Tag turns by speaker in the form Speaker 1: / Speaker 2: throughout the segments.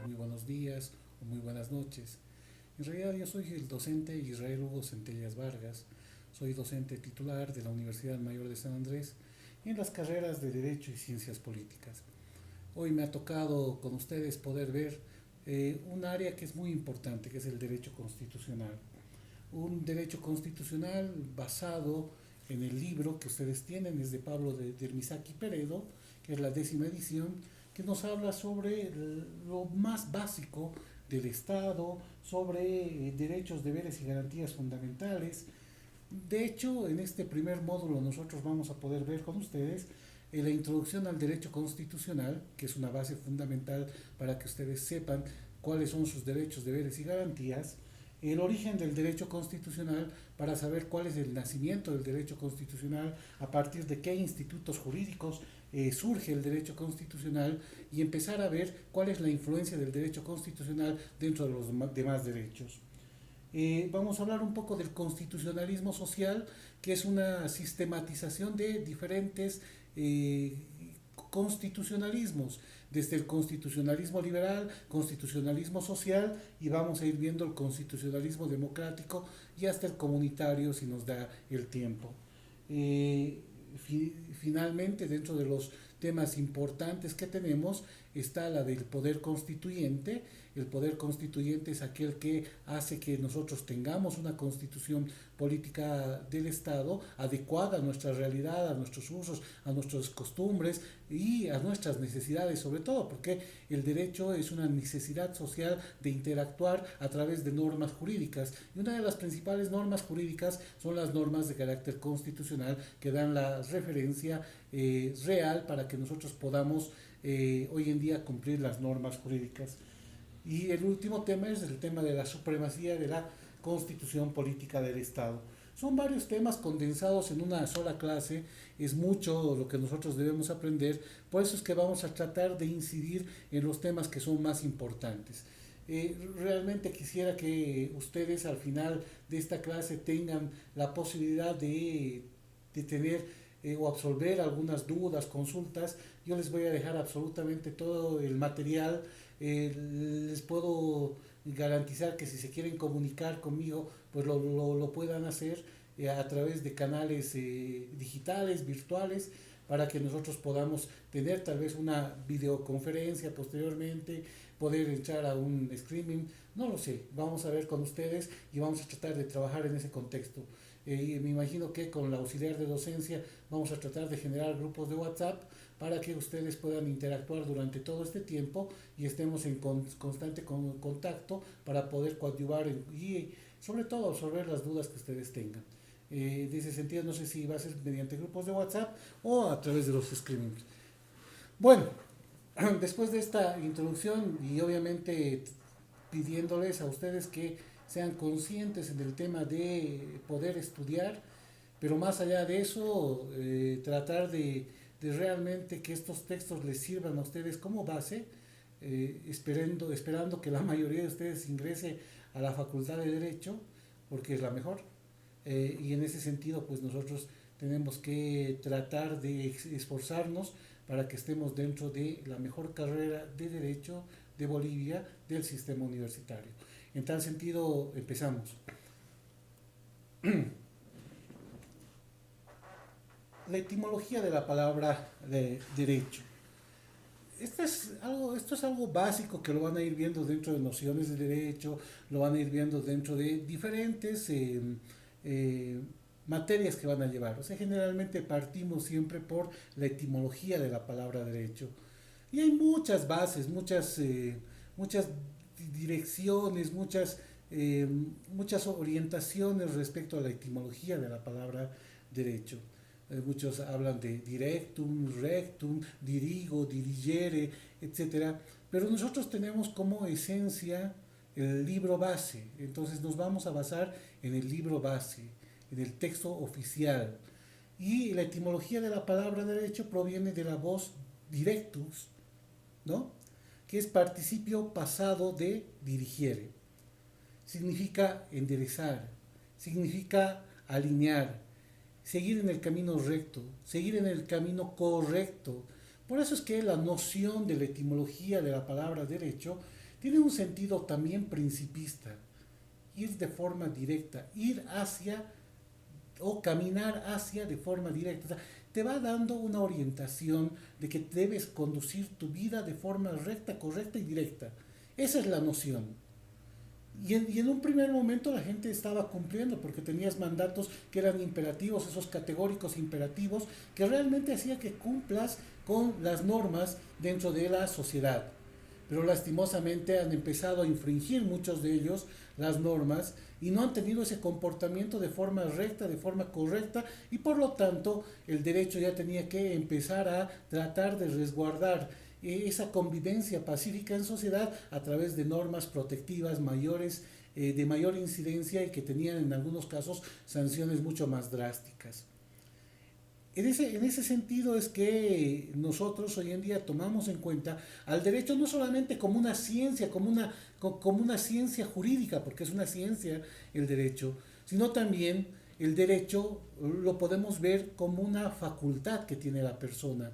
Speaker 1: muy buenos días o muy buenas noches. En realidad yo soy el docente Israel Hugo Centellas Vargas, soy docente titular de la Universidad Mayor de San Andrés en las carreras de Derecho y Ciencias Políticas. Hoy me ha tocado con ustedes poder ver un área que es muy importante, que es el derecho constitucional. Un derecho constitucional basado en el libro que ustedes tienen, es de Pablo de Misaki Peredo, que es la 10ª edición, que nos habla sobre lo más básico del Estado, sobre derechos, deberes y garantías fundamentales. De hecho, en este primer módulo nosotros vamos a poder ver con ustedes la introducción al derecho constitucional, que es una base fundamental para que ustedes sepan cuáles son sus derechos, deberes y garantías, el origen del derecho constitucional para saber cuál es el nacimiento del derecho constitucional, a partir de qué institutos jurídicos surge el derecho constitucional y empezar a ver cuál es la influencia del derecho constitucional dentro de los demás derechos. Vamos a hablar un poco del constitucionalismo social, que es una sistematización de diferentes constitucionalismos, desde el constitucionalismo liberal, constitucionalismo social, y vamos a ir viendo el constitucionalismo democrático y hasta el comunitario si nos da el tiempo. Eh, Finalmente, dentro de los temas importantes que tenemos está la del poder constituyente. El poder constituyente es aquel que hace que nosotros tengamos una constitución política del Estado adecuada a nuestra realidad, a nuestros usos, a nuestras costumbres y a nuestras necesidades, sobre todo porque el derecho es una necesidad social de interactuar a través de normas jurídicas. Y una de las principales normas jurídicas son las normas de carácter constitucional que dan la referencia real para que nosotros podamos hoy en día cumplir las normas jurídicas. Y el último tema es el tema de la supremacía de la constitución política del Estado. Son varios temas condensados en una sola clase, es mucho lo que nosotros debemos aprender, por eso es que vamos a tratar de incidir en los temas que son más importantes. Realmente quisiera que ustedes al final de esta clase tengan la posibilidad de tener o absolver algunas dudas, consultas. Yo les voy a dejar absolutamente todo el material. Les puedo garantizar que si se quieren comunicar conmigo, pues lo puedan hacer a través de canales digitales, virtuales, para que nosotros podamos tener tal vez una videoconferencia posteriormente, poder entrar a un streaming, no lo sé, vamos a ver con ustedes y vamos a tratar de trabajar en ese contexto. Y me imagino que con la auxiliar de docencia vamos a tratar de generar grupos de WhatsApp para que ustedes puedan interactuar durante todo este tiempo y estemos en constante contacto para poder coadyuvar y sobre todo absorber las dudas que ustedes tengan. De ese sentido, no sé si va a ser mediante grupos de WhatsApp o a través de los streamings. Bueno, después de esta introducción y obviamente pidiéndoles a ustedes que sean conscientes en el tema de poder estudiar, pero más allá de eso, tratar de realmente que estos textos les sirvan a ustedes como base, esperando que la mayoría de ustedes ingrese a la Facultad de Derecho, porque es la mejor. Y en ese sentido, pues nosotros tenemos que tratar de esforzarnos para que estemos dentro de la mejor carrera de Derecho de Bolivia del sistema universitario. En tal sentido, empezamos. La etimología de la palabra de derecho. Esto es algo básico que lo van a ir viendo dentro de nociones de derecho, lo van a ir viendo dentro de diferentes eh, materias que van a llevar. O sea, generalmente partimos siempre por la etimología de la palabra derecho. Y hay muchas bases, muchas direcciones, eh, muchas orientaciones respecto a la etimología de la palabra derecho. Muchos hablan de directum, rectum, dirigo, dirigere, etcétera. Pero nosotros tenemos como esencia el libro base. Entonces nos vamos a basar en el libro base, en el texto oficial. Y la etimología de la palabra derecho proviene de la voz directus, ¿no? Que es participio pasado de dirigiere. Significa enderezar, significa alinear, seguir en el camino recto, seguir en el camino correcto. Por eso es que la noción de la etimología de la palabra derecho tiene un sentido también principista, ir de forma directa, ir hacia o caminar hacia de forma directa. O sea, te va dando una orientación de que debes conducir tu vida de forma recta, correcta y directa. Esa es la noción. Y en un primer momento la gente estaba cumpliendo porque tenías mandatos que eran imperativos, esos categóricos imperativos, que realmente hacía que cumplas con las normas dentro de la sociedad. Pero lastimosamente han empezado a infringir muchos de ellos las normas y no han tenido ese comportamiento de forma recta, de forma correcta, y por lo tanto el derecho ya tenía que empezar a tratar de resguardar esa convivencia pacífica en sociedad a través de normas protectivas mayores, de mayor incidencia y que tenían en algunos casos sanciones mucho más drásticas. En ese sentido es que nosotros hoy en día tomamos en cuenta al derecho no solamente como una ciencia, como una ciencia jurídica, porque es una ciencia el derecho, sino también el derecho lo podemos ver como una facultad que tiene la persona.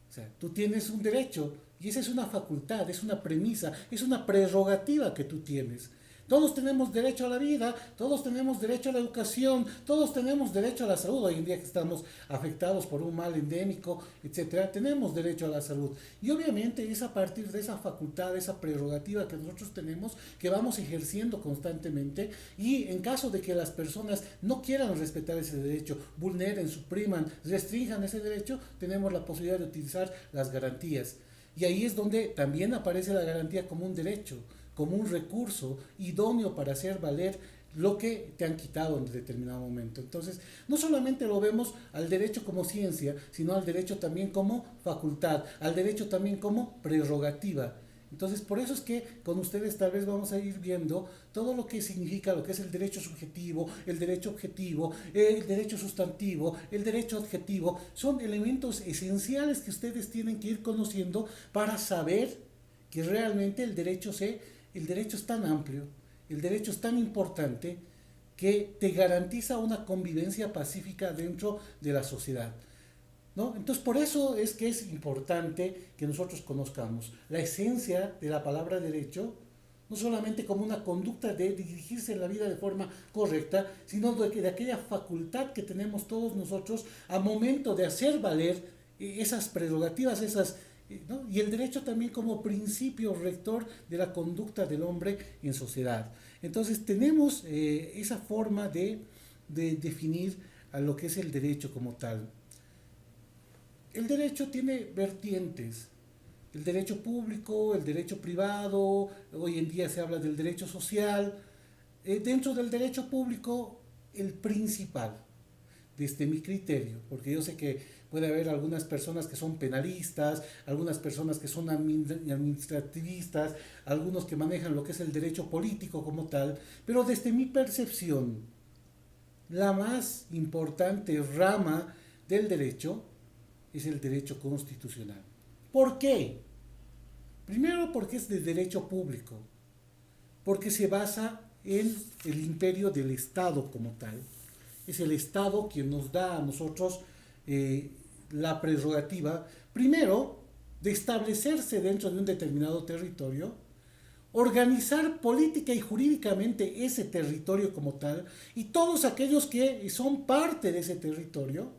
Speaker 1: O sea, tú tienes un derecho y esa es una facultad, es una premisa, es una prerrogativa que tú tienes. Todos tenemos derecho a la vida, todos tenemos derecho a la educación, todos tenemos derecho a la salud. Hoy en día que estamos afectados por un mal endémico, etcétera, tenemos derecho a la salud. Y obviamente es a partir de esa facultad, de esa prerrogativa que nosotros tenemos, que vamos ejerciendo constantemente. Y en caso de que las personas no quieran respetar ese derecho, vulneren, supriman, restrinjan ese derecho, tenemos la posibilidad de utilizar las garantías. Y ahí es donde también aparece la garantía como un derecho, como un recurso idóneo para hacer valer lo que te han quitado en determinado momento. Entonces, no solamente lo vemos al derecho como ciencia, sino al derecho también como facultad, al derecho también como prerrogativa. Entonces, por eso es que con ustedes tal vez vamos a ir viendo todo lo que significa lo que es el derecho subjetivo, el derecho objetivo, el derecho sustantivo, el derecho adjetivo. Son elementos esenciales que ustedes tienen que ir conociendo para saber que realmente el derecho es tan amplio, el derecho es tan importante que te garantiza una convivencia pacífica dentro de la sociedad, ¿no? Entonces, por eso es que es importante que nosotros conozcamos la esencia de la palabra derecho, no solamente como una conducta de dirigirse en la vida de forma correcta, sino de aquella facultad que tenemos todos nosotros a momento de hacer valer esas prerrogativas, ¿no? Y el derecho también como principio rector de la conducta del hombre en sociedad. Entonces tenemos esa forma de definir a lo que es el derecho como tal. El derecho tiene vertientes, el derecho público, el derecho privado, hoy en día se habla del derecho social. Dentro del derecho público, el principal, desde mi criterio, porque yo sé que puede haber algunas personas que son penalistas, algunas personas que son administrativistas, algunos que manejan lo que es el derecho político como tal, pero desde mi percepción, la más importante rama del derecho es el derecho constitucional. ¿Por qué? Primero porque es de derecho público, porque se basa en el imperio del Estado como tal. Es el Estado quien nos da a nosotros la prerrogativa, primero, de establecerse dentro de un determinado territorio, organizar política y jurídicamente ese territorio como tal, y todos aquellos que son parte de ese territorio,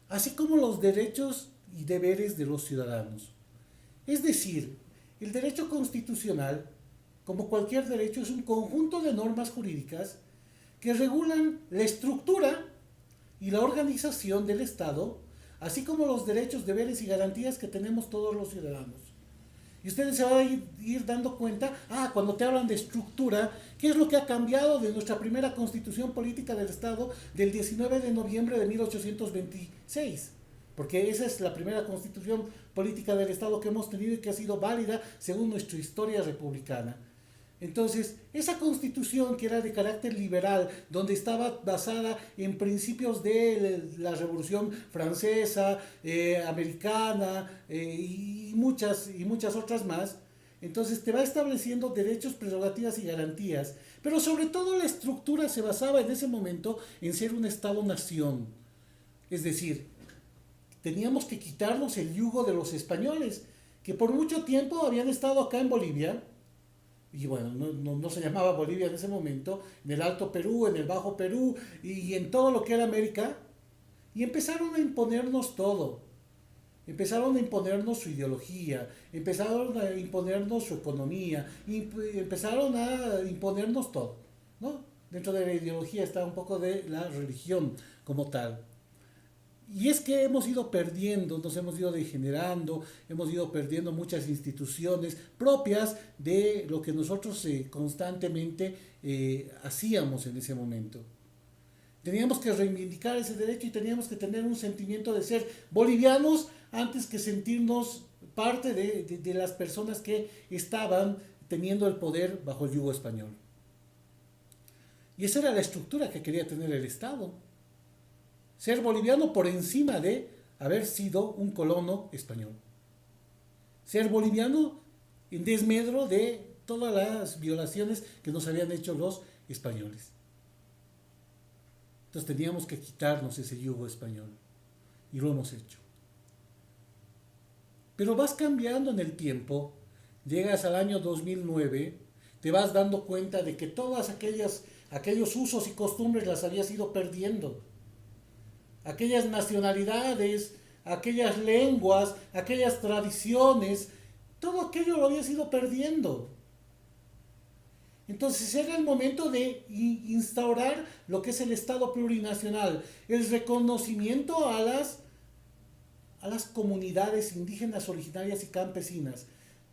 Speaker 1: así como los derechos y deberes de los ciudadanos. Es decir, el derecho constitucional, como cualquier derecho, es un conjunto de normas jurídicas que regulan la estructura y la organización del Estado, así como los derechos, deberes y garantías que tenemos todos los ciudadanos. Y ustedes se van a ir dando cuenta, cuando te hablan de estructura, ¿qué es lo que ha cambiado de nuestra primera constitución política del Estado del 19 de noviembre de 1826? Porque esa es la primera constitución política del Estado que hemos tenido y que ha sido válida según nuestra historia republicana. Entonces, esa constitución que era de carácter liberal, donde estaba basada en principios de la Revolución Francesa, americana y muchas otras más, entonces te va estableciendo derechos, prerrogativas y garantías. Pero sobre todo la estructura se basaba en ese momento en ser un Estado-nación. Es decir, teníamos que quitarnos el yugo de los españoles, que por mucho tiempo habían estado acá en Bolivia, y bueno, no se llamaba Bolivia en ese momento, en el Alto Perú, en el Bajo Perú y en todo lo que era América, y empezaron a imponernos todo. Empezaron a imponernos su ideología, empezaron a imponernos su economía, empezaron a imponernos todo, ¿no? Dentro de la ideología está un poco de la religión como tal. Y es que hemos ido perdiendo, nos hemos ido degenerando, hemos ido perdiendo muchas instituciones propias de lo que nosotros constantemente hacíamos en ese momento. Teníamos que reivindicar ese derecho y teníamos que tener un sentimiento de ser bolivianos antes que sentirnos parte de las personas que estaban teniendo el poder bajo el yugo español. Y esa era la estructura que quería tener el Estado. Ser boliviano por encima de haber sido un colono español. Ser boliviano en desmedro de todas las violaciones que nos habían hecho los españoles. Entonces teníamos que quitarnos ese yugo español. Y lo hemos hecho. Pero vas cambiando en el tiempo. Llegas al año 2009. Te vas dando cuenta de que todas aquellos usos y costumbres las habías ido perdiendo. Aquellas nacionalidades, aquellas lenguas, aquellas tradiciones. Todo aquello lo habías ido perdiendo. Entonces era el momento de instaurar lo que es el Estado plurinacional, el reconocimiento a las comunidades indígenas originarias y campesinas,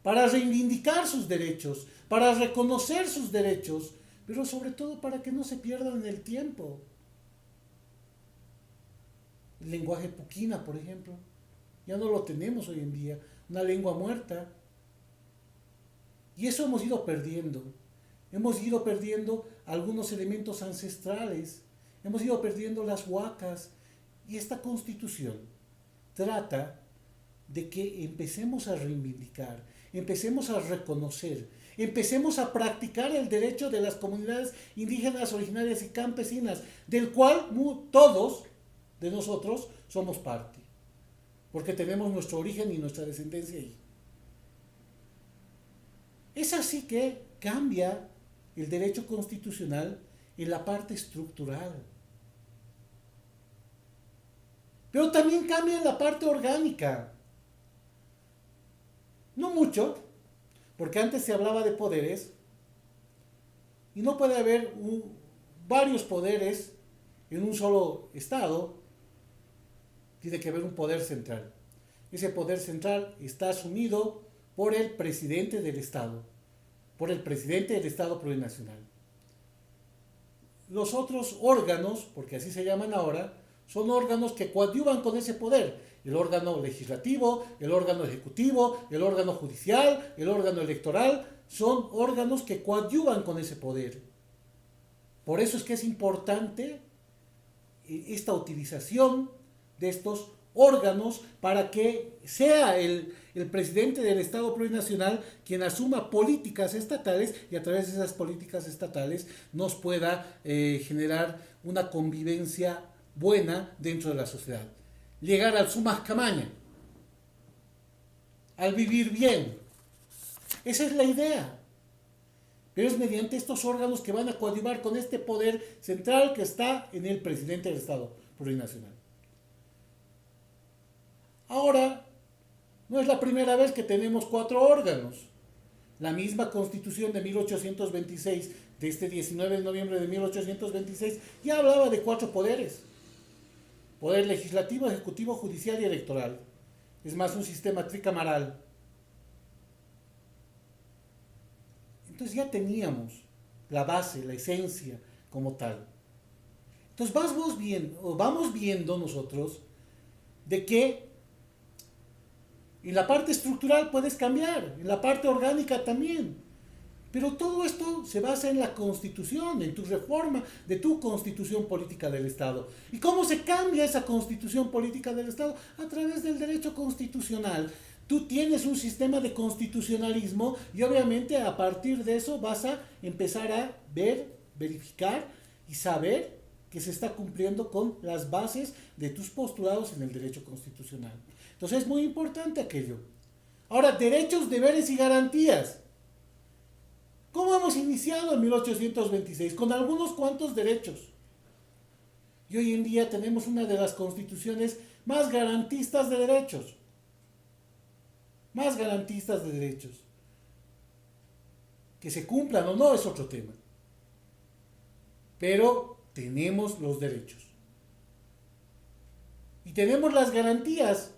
Speaker 1: para reivindicar sus derechos, para reconocer sus derechos, pero sobre todo para que no se pierdan en el tiempo. El lenguaje puquina, por ejemplo, ya no lo tenemos hoy en día, una lengua muerta. Y eso hemos ido perdiendo. Hemos ido perdiendo algunos elementos ancestrales, hemos ido perdiendo las huacas, y esta constitución trata de que empecemos a reivindicar, empecemos a reconocer, empecemos a practicar el derecho de las comunidades indígenas, originarias y campesinas, del cual todos de nosotros somos parte, porque tenemos nuestro origen y nuestra descendencia ahí. Es así que cambia el derecho constitucional en la parte estructural. Pero también cambia en la parte orgánica. No mucho, porque antes se hablaba de poderes, y no puede haber varios poderes en un solo Estado. Tiene que haber un poder central. Ese poder central está asumido por el presidente del Estado, por el presidente del Estado plurinacional. Los otros órganos, porque así se llaman ahora, son órganos que coadyuvan con ese poder. El órgano legislativo, el órgano ejecutivo, el órgano judicial, el órgano electoral, son órganos que coadyuvan con ese poder. Por eso es que es importante esta utilización de estos órganos para que sea el presidente del Estado plurinacional quien asuma políticas estatales y a través de esas políticas estatales nos pueda generar una convivencia buena dentro de la sociedad. Llegar al sumas camaña, al vivir bien. Esa es la idea. Pero es mediante estos órganos que van a coadyuvar con este poder central que está en el presidente del Estado plurinacional. Ahora, no es la primera vez que tenemos 4 órganos. La misma Constitución de 1826, de este 19 de noviembre de 1826, ya hablaba de 4 poderes. Poder legislativo, ejecutivo, judicial y electoral. Es más, un sistema tricamaral. Entonces ya teníamos la base, la esencia como tal. Entonces vamos viendo nosotros de que en la parte estructural puedes cambiar, en la parte orgánica también. Pero todo esto se basa en la Constitución, en tu reforma de tu Constitución política del Estado. ¿Y cómo se cambia esa Constitución política del Estado? A través del derecho constitucional. Tú tienes un sistema de constitucionalismo y obviamente a partir de eso vas a empezar a verificar y saber que se está cumpliendo con las bases de tus postulados en el derecho constitucional. Entonces es muy importante aquello. Ahora, derechos, deberes y garantías. ¿Cómo hemos iniciado en 1826? Con algunos cuantos derechos. Y hoy en día tenemos una de las constituciones más garantistas de derechos. Más garantistas de derechos. Que se cumplan o no es otro tema. Pero tenemos los derechos. Y tenemos las garantías.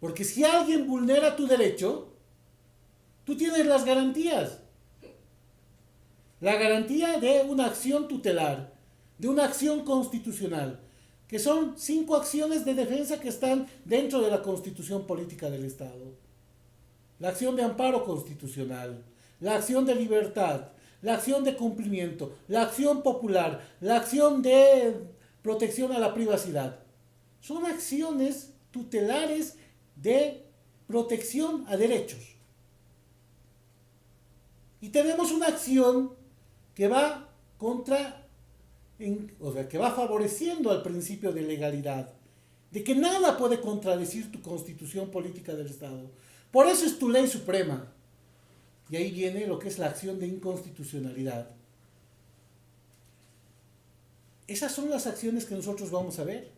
Speaker 1: Porque si alguien vulnera tu derecho, tú tienes las garantías. La garantía de una acción tutelar, de una acción constitucional, que son 5 acciones de defensa que están dentro de la Constitución Política del Estado. La acción de amparo constitucional, la acción de libertad, la acción de cumplimiento, la acción popular, la acción de protección a la privacidad. Son acciones tutelares de protección a derechos. Y tenemos una acción que va que va favoreciendo al principio de legalidad, de que nada puede contradecir tu constitución política del Estado. Por eso es tu ley suprema. Y ahí viene lo que es la acción de inconstitucionalidad. Esas son las acciones que nosotros vamos a ver.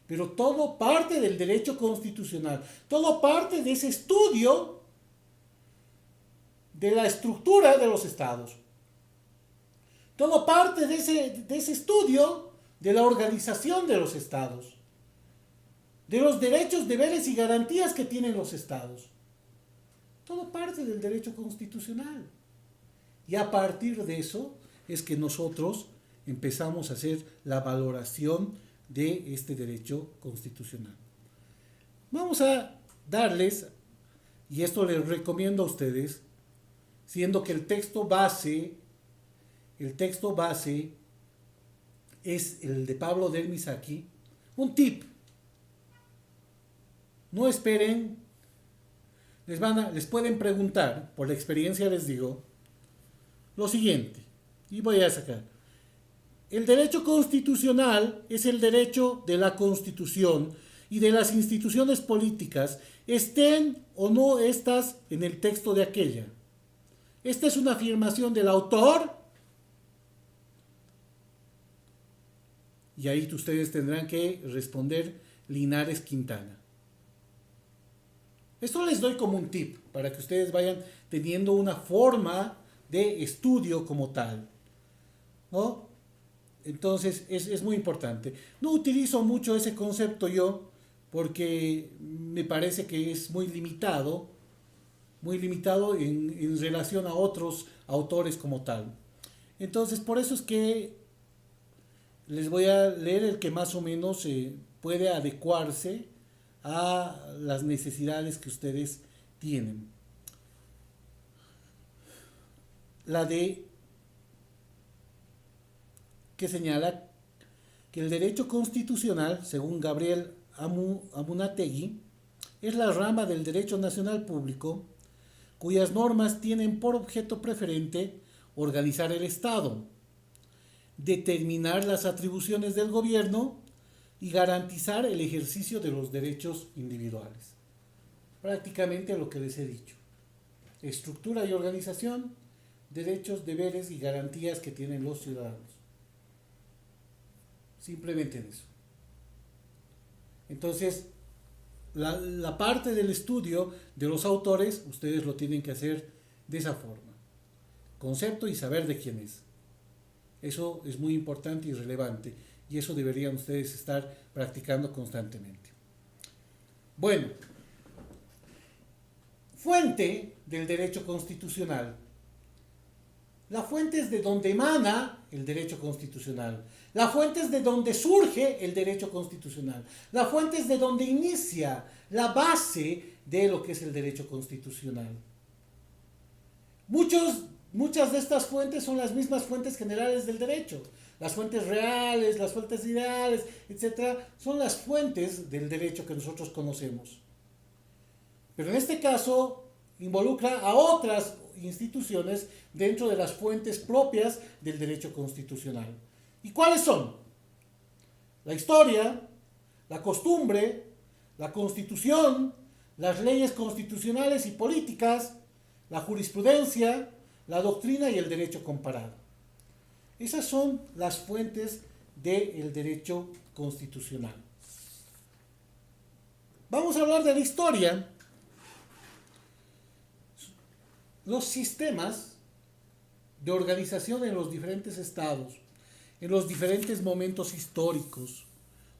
Speaker 1: Pero todo parte del derecho constitucional. Todo parte de ese estudio de la estructura de los estados. Todo parte de ese estudio de la organización de los estados. De los derechos, deberes y garantías que tienen los estados. Todo parte del derecho constitucional. Y a partir de eso es que nosotros empezamos a hacer la valoración de este derecho constitucional. Vamos a darles, y esto les recomiendo a ustedes, siendo que el texto base es el de Pablo del Misaki, un tip. No esperen, les pueden preguntar, por la experiencia les digo, lo siguiente, y voy a sacar. El derecho constitucional es el derecho de la Constitución y de las instituciones políticas, estén o no estas en el texto de aquella. Esta es una afirmación del autor, y ahí ustedes tendrán que responder Linares Quintana. Esto les doy como un tip para que ustedes vayan teniendo una forma de estudio como tal, ¿no? Entonces es muy importante. No utilizo mucho ese concepto yo porque me parece que es muy limitado en relación a otros autores como tal. Entonces por eso es que les voy a leer el que más o menos puede adecuarse a las necesidades que ustedes tienen. La de que señala que el derecho constitucional, según Gabriel Amunátegui, es la rama del derecho nacional público cuyas normas tienen por objeto preferente organizar el Estado, determinar las atribuciones del gobierno y garantizar el ejercicio de los derechos individuales. Prácticamente lo que les he dicho. Estructura y organización, derechos, deberes y garantías que tienen los ciudadanos. Simplemente en eso. Entonces, la parte del estudio de los autores, ustedes lo tienen que hacer de esa forma. Concepto y saber de quién es. Eso es muy importante y relevante. Y eso deberían ustedes estar practicando constantemente. Bueno, fuente del derecho constitucional. La fuente es de donde emana el derecho constitucional. La fuente es de donde surge el derecho constitucional. La fuente es de donde inicia la base de lo que es el derecho constitucional. Muchas de estas fuentes son las mismas fuentes generales del derecho. Las fuentes reales, las fuentes ideales, etc. son las fuentes del derecho que nosotros conocemos. Pero en este caso involucra a otras instituciones dentro de las fuentes propias del derecho constitucional. ¿Y cuáles son? La historia, la costumbre, la constitución, las leyes constitucionales y políticas, la jurisprudencia, la doctrina y el derecho comparado. Esas son las fuentes del derecho constitucional. Vamos a hablar de la historia. Los sistemas de organización en los diferentes estados, en los diferentes momentos históricos,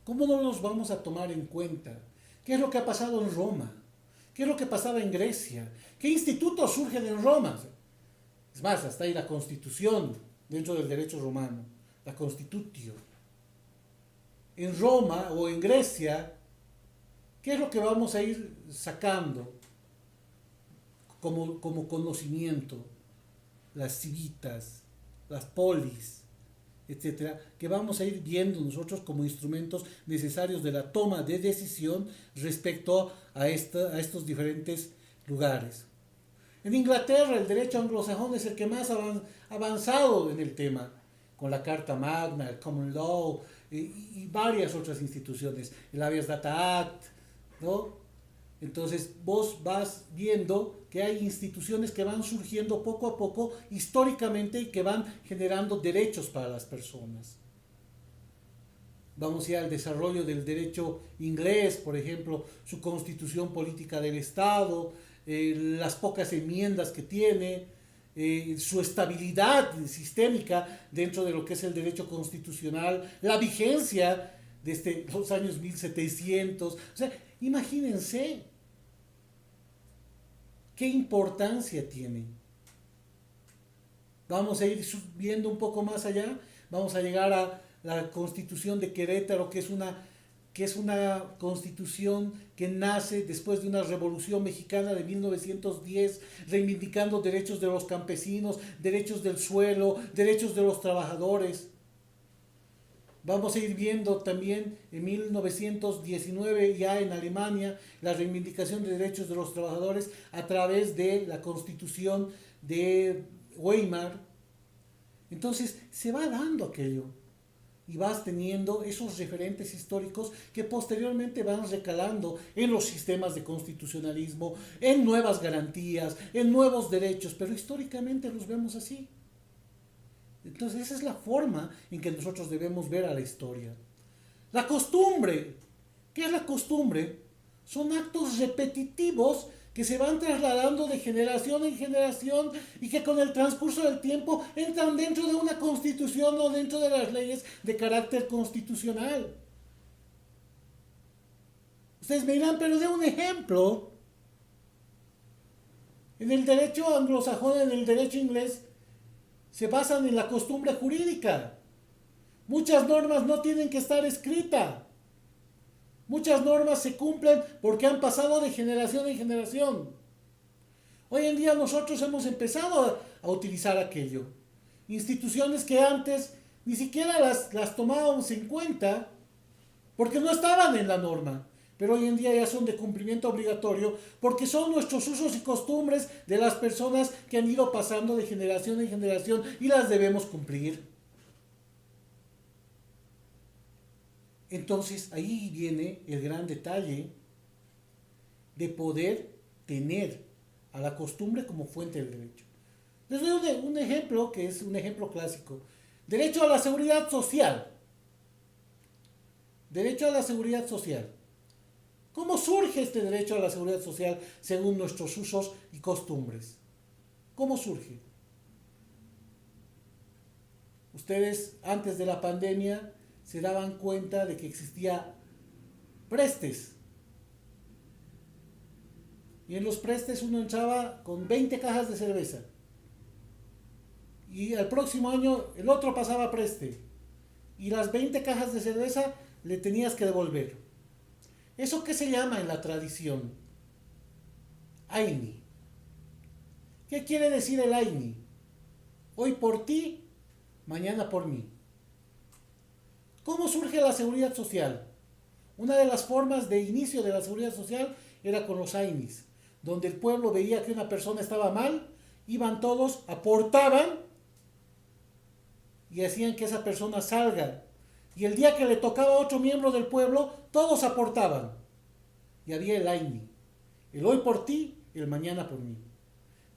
Speaker 1: ¿cómo no los vamos a tomar en cuenta? ¿Qué es lo que ha pasado en Roma? ¿Qué es lo que pasaba en Grecia? ¿Qué institutos surgen en Roma? Es más, hasta ahí la Constitución dentro del derecho romano, la Constitutio. En Roma o en Grecia, ¿qué es lo que vamos a ir sacando como conocimiento? Las civitas, las polis, etcétera, que vamos a ir viendo nosotros como instrumentos necesarios de la toma de decisión respecto a estos diferentes lugares. En Inglaterra el derecho anglosajón es el que más ha avanzado en el tema, con la Carta Magna, el Common Law y varias otras instituciones, el Habeas Data Act, ¿no? Entonces vos vas viendo que hay instituciones que van surgiendo poco a poco históricamente y que van generando derechos para las personas. Vamos ya al desarrollo del derecho inglés, por ejemplo, su constitución política del Estado, las pocas enmiendas que tiene, su estabilidad sistémica dentro de lo que es el derecho constitucional, la vigencia desde los años 1700. O sea, imagínense qué importancia tiene. Vamos a ir viendo un poco más allá, vamos a llegar a la Constitución de Querétaro, que es una constitución que nace después de una revolución mexicana de 1910, reivindicando derechos de los campesinos, derechos del suelo, derechos de los trabajadores. Vamos a ir viendo también en 1919 ya en Alemania la reivindicación de derechos de los trabajadores a través de la Constitución de Weimar. Entonces se va dando aquello y vas teniendo esos referentes históricos que posteriormente van recalando en los sistemas de constitucionalismo, en nuevas garantías, en nuevos derechos, pero históricamente los vemos así. Entonces esa es la forma en que nosotros debemos ver a la historia. La costumbre. ¿Qué es la costumbre? Son actos repetitivos que se van trasladando de generación en generación y que con el transcurso del tiempo entran dentro de una constitución o dentro de las leyes de carácter constitucional. Ustedes me dirán, pero de un ejemplo. En el derecho anglosajón, en el derecho inglés, se basan en la costumbre jurídica. Muchas normas no tienen que estar escritas. Muchas normas se cumplen porque han pasado de generación en generación. Hoy en día nosotros hemos empezado a utilizar aquello. Instituciones que antes ni siquiera las tomábamos en cuenta porque no estaban en la norma. Pero hoy en día ya son de cumplimiento obligatorio porque son nuestros usos y costumbres de las personas que han ido pasando de generación en generación y las debemos cumplir. Entonces ahí viene el gran detalle de poder tener a la costumbre como fuente del derecho. Les doy un ejemplo que es un ejemplo clásico. Derecho a la seguridad social. Derecho a la seguridad social. ¿Cómo surge este derecho a la seguridad social según nuestros usos y costumbres? ¿Cómo surge? Ustedes antes de la pandemia se daban cuenta de que existía prestes. Y en los prestes uno entraba con 20 cajas de cerveza. Y al próximo año el otro pasaba preste. Y las 20 cajas de cerveza le tenías que devolver. ¿Eso qué se llama en la tradición? Aini. ¿Qué quiere decir el Aini? Hoy por ti, mañana por mí. ¿Cómo surge la seguridad social? Una de las formas de inicio de la seguridad social era con los Ainis, donde el pueblo veía que una persona estaba mal, iban todos, aportaban y hacían que esa persona salga. Y el día que le tocaba a otro miembro del pueblo, todos aportaban. Y había el Aini. El hoy por ti, el mañana por mí.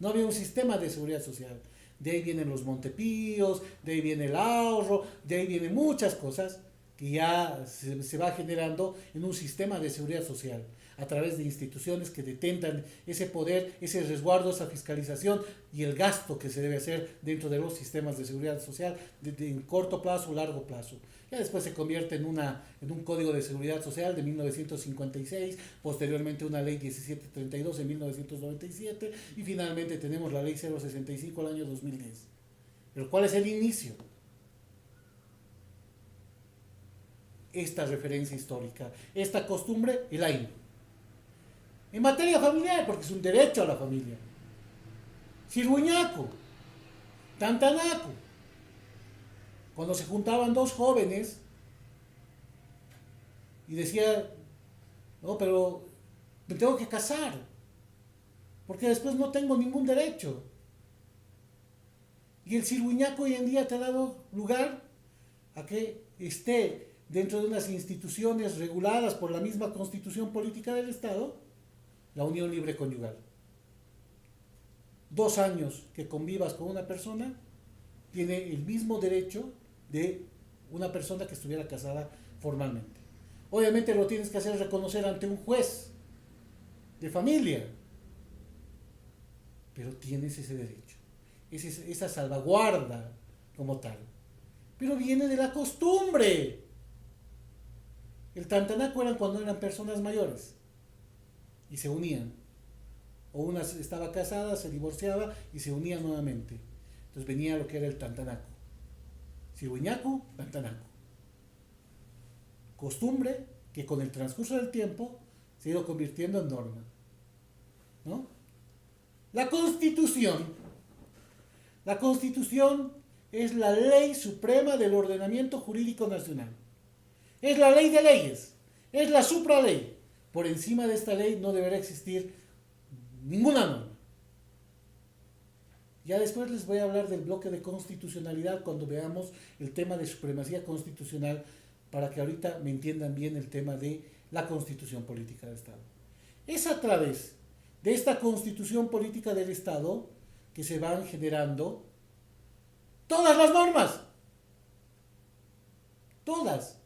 Speaker 1: No había un sistema de seguridad social. De ahí vienen los Montepíos, de ahí viene el ahorro, de ahí vienen muchas cosas que ya se va generando en un sistema de seguridad social a través de instituciones que detentan ese poder, ese resguardo, esa fiscalización y el gasto que se debe hacer dentro de los sistemas de seguridad social en corto plazo o largo plazo. Ya después se convierte en un código de seguridad social de 1956, posteriormente una ley 1732 en 1997 y finalmente tenemos la ley 065 al año 2010. Pero ¿cuál es el inicio? Esta referencia histórica, esta costumbre, el AINO. En materia familiar, porque es un derecho a la familia. Cirguñaco, Tantanaco. Cuando se juntaban dos jóvenes y decía, no, pero me tengo que casar, porque después no tengo ningún derecho. Y el cirguñaco hoy en día te ha dado lugar a que esté dentro de unas instituciones reguladas por la misma Constitución Política del Estado, la unión libre conyugal. 2 años que convivas con una persona tiene el mismo derecho de una persona que estuviera casada formalmente. Obviamente lo tienes que hacer reconocer ante un juez de familia, pero tienes ese derecho, esa salvaguarda como tal. Pero viene de la costumbre. El tantanaco eran cuando eran personas mayores y se unían. O una estaba casada, se divorciaba y se unía nuevamente. Entonces venía lo que era el tantanaco. Cirguñaco, tantanaco. Costumbre que con el transcurso del tiempo se ha ido convirtiendo en norma. ¿No? La Constitución. La Constitución es la ley suprema del ordenamiento jurídico nacional. Es la ley de leyes. Es la supraley. Por encima de esta ley no deberá existir ninguna norma. Ya después les voy a hablar del bloque de constitucionalidad cuando veamos el tema de supremacía constitucional, para que ahorita me entiendan bien el tema de la constitución política del Estado. Es a través de esta constitución política del Estado que se van generando todas las normas. Todas.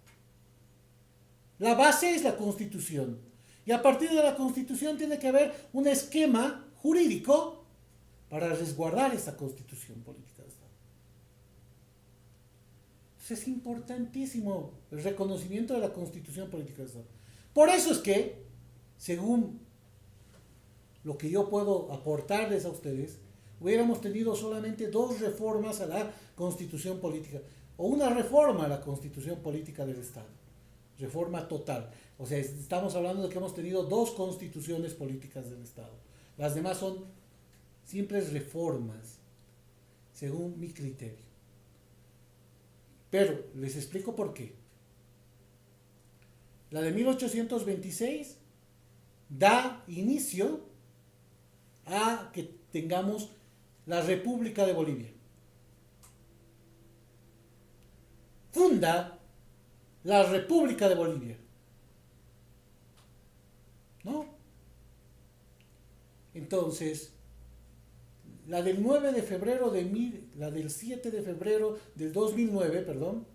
Speaker 1: La base es la Constitución. Y a partir de la Constitución tiene que haber un esquema jurídico para resguardar esa Constitución política del Estado. Entonces es importantísimo el reconocimiento de la Constitución política del Estado. Por eso es que, según lo que yo puedo aportarles a ustedes, hubiéramos tenido solamente 2 reformas a la Constitución política, o una reforma a la Constitución política del Estado. Reforma total. O sea, estamos hablando de que hemos tenido 2 constituciones políticas del Estado. Las demás son simples reformas, según mi criterio. Pero les explico por qué. La de 1826 da inicio a que tengamos la República de Bolivia. Funda la República de Bolivia. ¿No? Entonces, la del 9 de febrero la del 7 de febrero del 2009, perdón,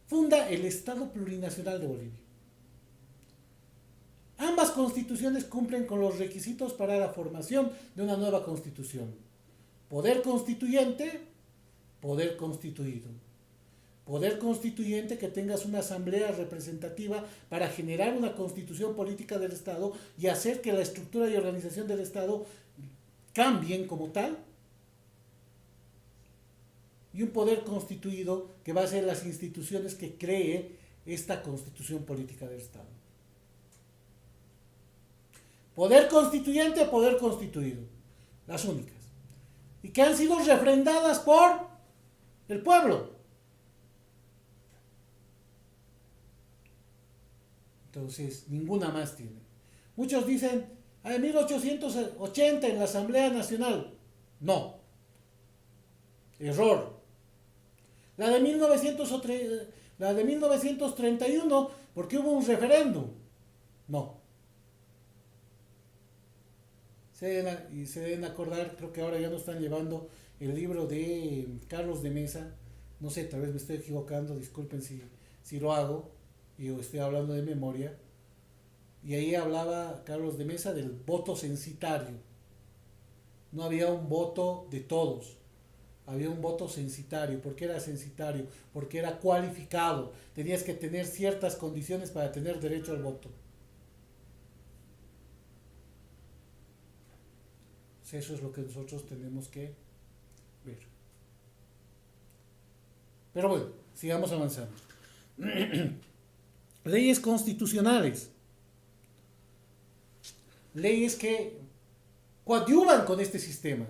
Speaker 1: funda el Estado Plurinacional de Bolivia. Ambas constituciones cumplen con los requisitos para la formación de una nueva constitución. Poder constituyente, poder constituido. Poder constituyente, que tengas una asamblea representativa para generar una constitución política del Estado y hacer que la estructura y organización del Estado cambien como tal. Y un poder constituido, que va a ser las instituciones que cree esta constitución política del Estado. Poder constituyente, poder constituido. Las únicas. Y que han sido refrendadas por el pueblo. Entonces, ninguna más tiene. Muchos dicen, en 1880 en la Asamblea Nacional. No. Error. La de 1931, porque hubo un referéndum. No. Y se deben acordar, creo que ahora ya no están llevando el libro de Carlos de Mesa, no sé, tal vez me estoy equivocando, disculpen si lo hago, y estoy hablando de memoria, y ahí hablaba Carlos de Mesa del voto censitario. No había un voto de todos, había un voto censitario. ¿Por qué era censitario? Porque era cualificado, tenías que tener ciertas condiciones para tener derecho al voto. Eso es lo que nosotros tenemos que ver. Pero bueno, sigamos avanzando. Leyes constitucionales. Leyes que coadyuvan con este sistema.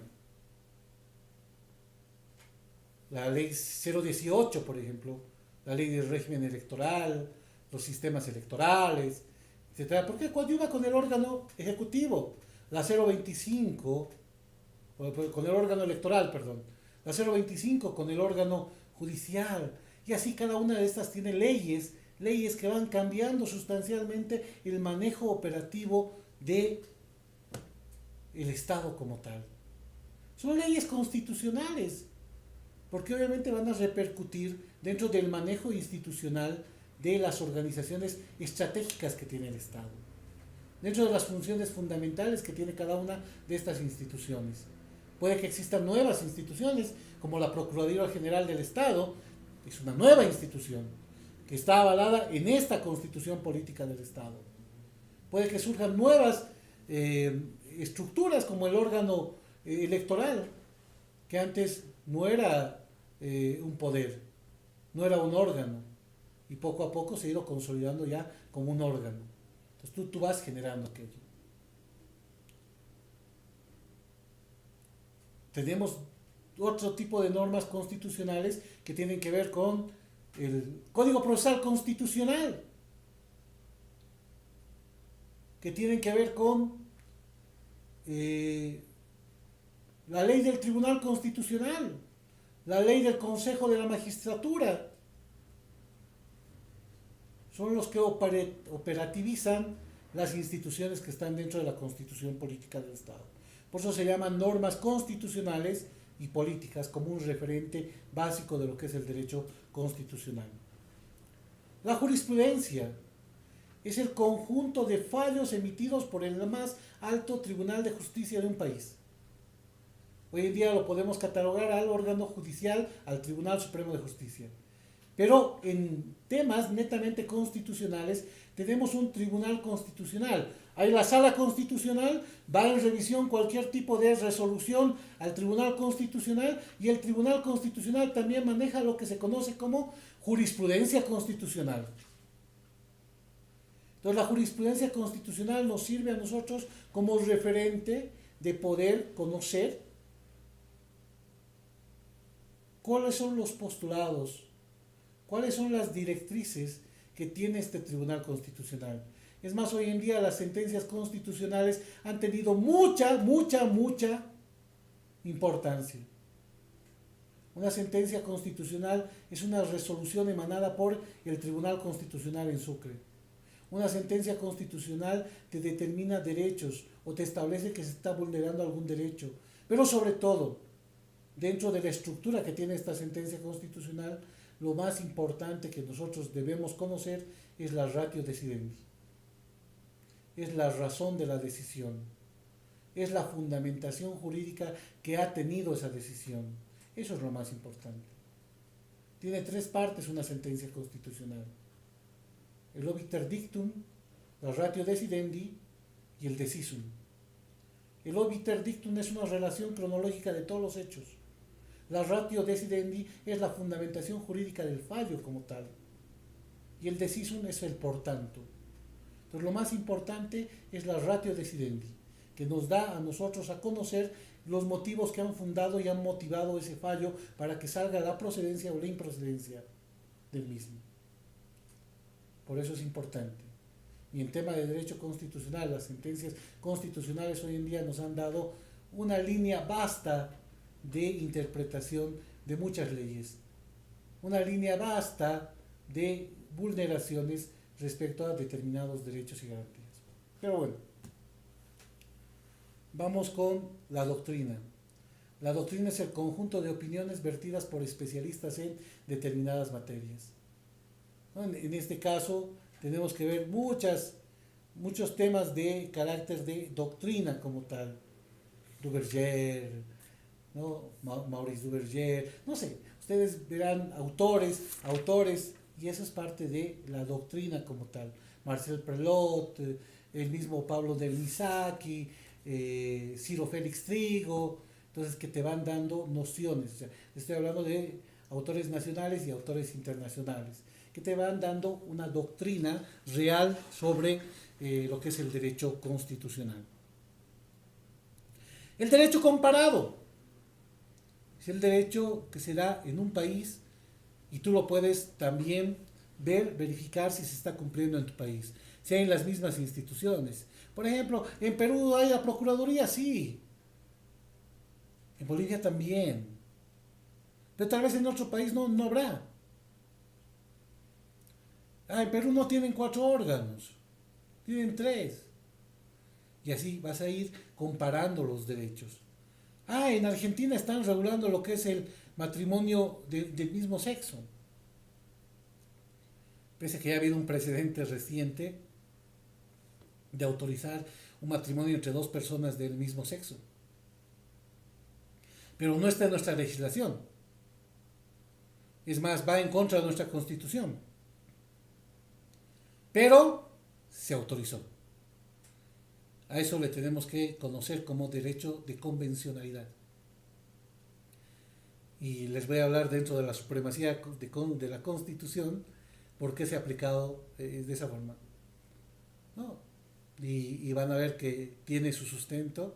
Speaker 1: La ley 018, por ejemplo, la ley del régimen electoral, los sistemas electorales, etcétera. ¿Por qué coadyuva con el órgano ejecutivo? La 025, con el órgano electoral, perdón. La 025 con el órgano judicial. Y así cada una de estas tiene leyes que van cambiando sustancialmente el manejo operativo de el Estado como tal. Son leyes constitucionales, porque obviamente van a repercutir dentro del manejo institucional de las organizaciones estratégicas que tiene el Estado, dentro de las funciones fundamentales que tiene cada una de estas instituciones. Puede que existan nuevas instituciones, como la Procuraduría General del Estado, que es una nueva institución, que está avalada en esta Constitución Política del Estado. Puede que surjan nuevas estructuras, como el órgano electoral, que antes no era un poder, no era un órgano, y poco a poco se ha ido consolidando ya como un órgano. Entonces tú vas generando aquello. Tenemos otro tipo de normas constitucionales que tienen que ver con el Código Procesal Constitucional, que tienen que ver con la ley del Tribunal Constitucional, la ley del Consejo de la Magistratura. Son los que operativizan las instituciones que están dentro de la Constitución Política del Estado. Por eso se llaman normas constitucionales y políticas, como un referente básico de lo que es el derecho constitucional. La jurisprudencia es el conjunto de fallos emitidos por el más alto tribunal de justicia de un país. Hoy en día lo podemos catalogar al órgano judicial, al Tribunal Supremo de Justicia. Pero en temas netamente constitucionales tenemos un tribunal constitucional. Ahí la sala constitucional va en revisión cualquier tipo de resolución al tribunal constitucional, y el tribunal constitucional también maneja lo que se conoce como jurisprudencia constitucional. Entonces la jurisprudencia constitucional nos sirve a nosotros como referente de poder conocer cuáles son los postulados, cuáles son las directrices que tiene este Tribunal Constitucional. Es más, hoy en día las sentencias constitucionales han tenido mucha importancia. Una sentencia constitucional es una resolución emanada por el Tribunal Constitucional en Sucre. Una sentencia constitucional te determina derechos o te establece que se está vulnerando algún derecho. Pero sobre todo, dentro de la estructura que tiene esta sentencia constitucional, lo más importante que nosotros debemos conocer es la ratio decidendi. Es la razón de la decisión. Es la fundamentación jurídica que ha tenido esa decisión. Eso es lo más importante. Tiene tres partes una sentencia constitucional: el obiter dictum, la ratio decidendi y el decisum. El obiter dictum es una relación cronológica de todos los hechos. La ratio decidendi es la fundamentación jurídica del fallo como tal. Y el decisum es el por tanto. Entonces lo más importante es la ratio decidendi, que nos da a nosotros a conocer los motivos que han fundado y han motivado ese fallo para que salga la procedencia o la improcedencia del mismo. Por eso es importante. Y en tema de derecho constitucional, las sentencias constitucionales hoy en día nos han dado una línea vasta de interpretación de muchas leyes, una línea vasta de vulneraciones respecto a determinados derechos y garantías. Pero bueno, Vamos con la doctrina. La doctrina es el conjunto de opiniones vertidas por especialistas en determinadas materias. ¿No? En este caso tenemos que ver muchos temas de carácter de doctrina como tal. Duverger, ¿no? Maurice Duverger, no sé, ustedes verán autores, y eso es parte de la doctrina como tal. Marcel Prelot, el mismo Pablo del Misaki, Ciro Félix Trigo, entonces que te van dando nociones. O sea, estoy hablando de autores nacionales y autores internacionales, que te van dando una doctrina real sobre lo que es el derecho constitucional. El derecho comparado es el derecho que se da en un país y tú lo puedes también verificar si se está cumpliendo en tu país, si hay las mismas instituciones. Por ejemplo, en Perú hay la Procuraduría, sí, en Bolivia también, pero tal vez en otro país no habrá. En Perú no tienen 4 órganos, tienen 3. Y así vas a ir comparando los derechos. En Argentina están regulando lo que es el matrimonio del mismo sexo. Pese a que ya ha habido un precedente reciente de autorizar un matrimonio entre 2 personas del mismo sexo. Pero no está en nuestra legislación. Es más, va en contra de nuestra constitución. Pero se autorizó. A eso le tenemos que conocer como derecho de convencionalidad. Y les voy a hablar dentro de la supremacía de la Constitución por qué se ha aplicado de esa forma. ¿No? Y van a ver que tiene su sustento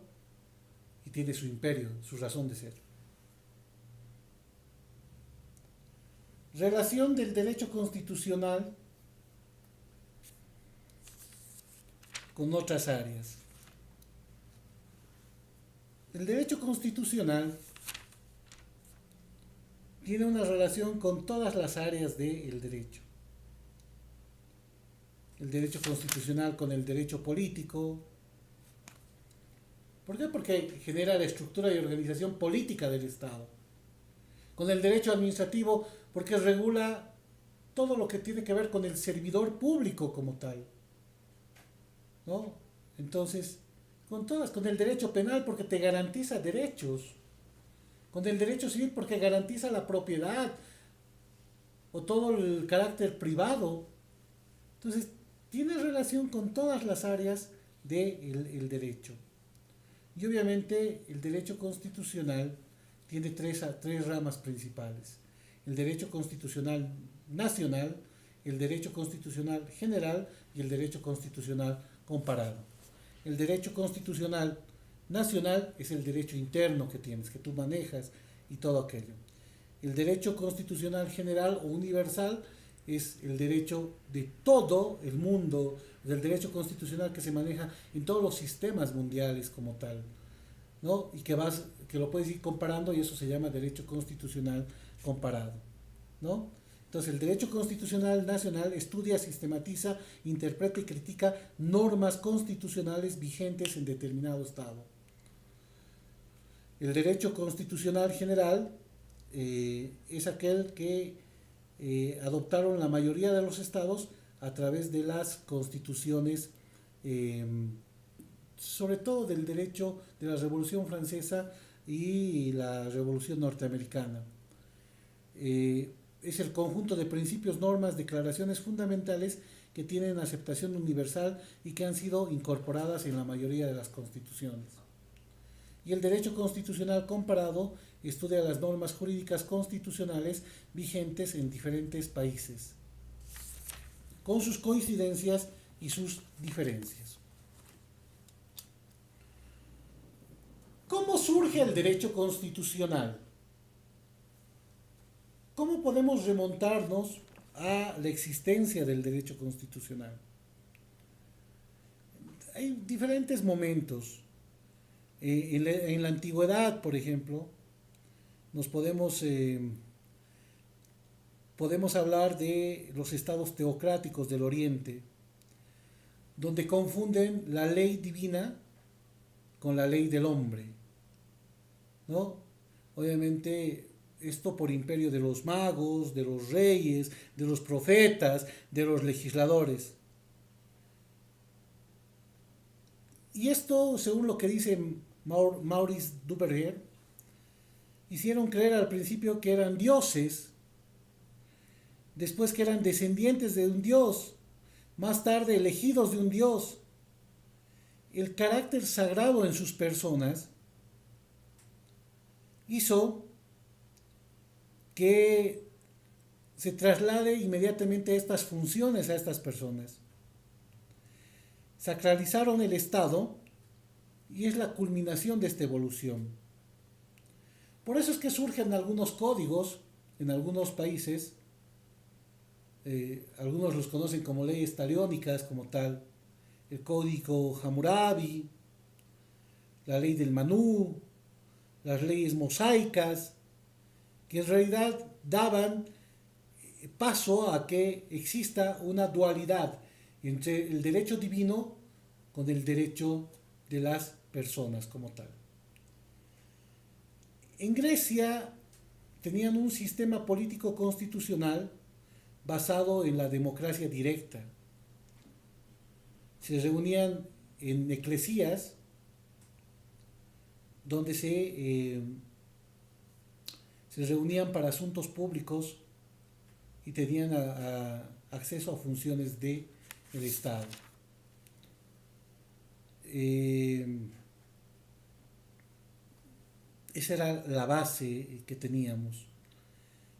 Speaker 1: y tiene su imperio, su razón de ser. Relación del derecho constitucional con otras áreas. El derecho constitucional tiene una relación con todas las áreas del derecho. El derecho constitucional con el derecho político. ¿Por qué? Porque genera la estructura y organización política del Estado. Con el derecho administrativo, porque regula todo lo que tiene que ver con el servidor público como tal. ¿No? Entonces, con el derecho penal porque te garantiza derechos, con el derecho civil porque garantiza la propiedad o todo el carácter privado. Entonces, tiene relación con todas las áreas del derecho. Y obviamente el derecho constitucional tiene tres ramas principales. El derecho constitucional nacional, el derecho constitucional general y el derecho constitucional comparado. El derecho constitucional nacional es el derecho interno que tienes, que tú manejas y todo aquello. El derecho constitucional general o universal es el derecho de todo el mundo, del derecho constitucional que se maneja en todos los sistemas mundiales como tal, ¿no? Y que lo puedes ir comparando y eso se llama derecho constitucional comparado, ¿no? Entonces, el derecho constitucional nacional estudia, sistematiza, interpreta y critica normas constitucionales vigentes en determinado estado. El derecho constitucional general es aquel que adoptaron la mayoría de los estados a través de las constituciones, sobre todo del derecho de la Revolución Francesa y la Revolución Norteamericana. Es el conjunto de principios, normas, declaraciones fundamentales que tienen aceptación universal y que han sido incorporadas en la mayoría de las constituciones. Y el derecho constitucional comparado estudia las normas jurídicas constitucionales vigentes en diferentes países, con sus coincidencias y sus diferencias. ¿Cómo surge el derecho constitucional? ¿Cómo podemos remontarnos a la existencia del derecho constitucional? Hay diferentes momentos. En la antigüedad, por ejemplo, nos podemos hablar de los estados teocráticos del Oriente, donde confunden la ley divina con la ley del hombre, ¿no? Obviamente esto por imperio de los magos, de los reyes, de los profetas, de los legisladores. Y esto, según lo que dice Maurice Duverger, hicieron creer al principio que eran dioses, después que eran descendientes de un dios, más tarde elegidos de un dios. El carácter sagrado en sus personas hizo que se traslade inmediatamente estas funciones a estas personas. Sacralizaron el Estado y es la culminación de esta evolución. Por eso es que surgen algunos códigos en algunos países, algunos los conocen como leyes taliónicas como tal, el código Hammurabi, la ley del Manú, las leyes mosaicas, que en realidad daban paso a que exista una dualidad entre el derecho divino con el derecho de las personas como tal. En Grecia tenían un sistema político constitucional basado en la democracia directa. Se reunían en eclesías donde se reunían para asuntos públicos y tenían acceso a funciones del Estado. Esa era la base que teníamos.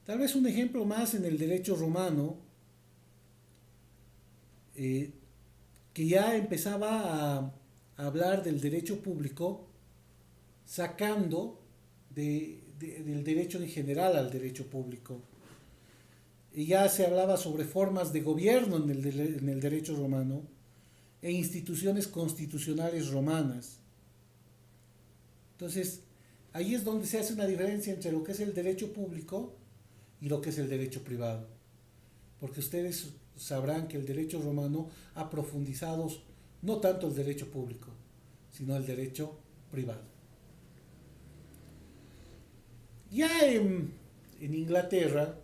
Speaker 1: Tal vez un ejemplo más en el derecho romano, que ya empezaba a hablar del derecho público, sacando del derecho en general al derecho público. Y ya se hablaba sobre formas de gobierno en el derecho romano e instituciones constitucionales romanas. Entonces, ahí es donde se hace una diferencia entre lo que es el derecho público y lo que es el derecho privado. Porque ustedes sabrán que el derecho romano ha profundizado no tanto el derecho público, sino el derecho privado. Ya en Inglaterra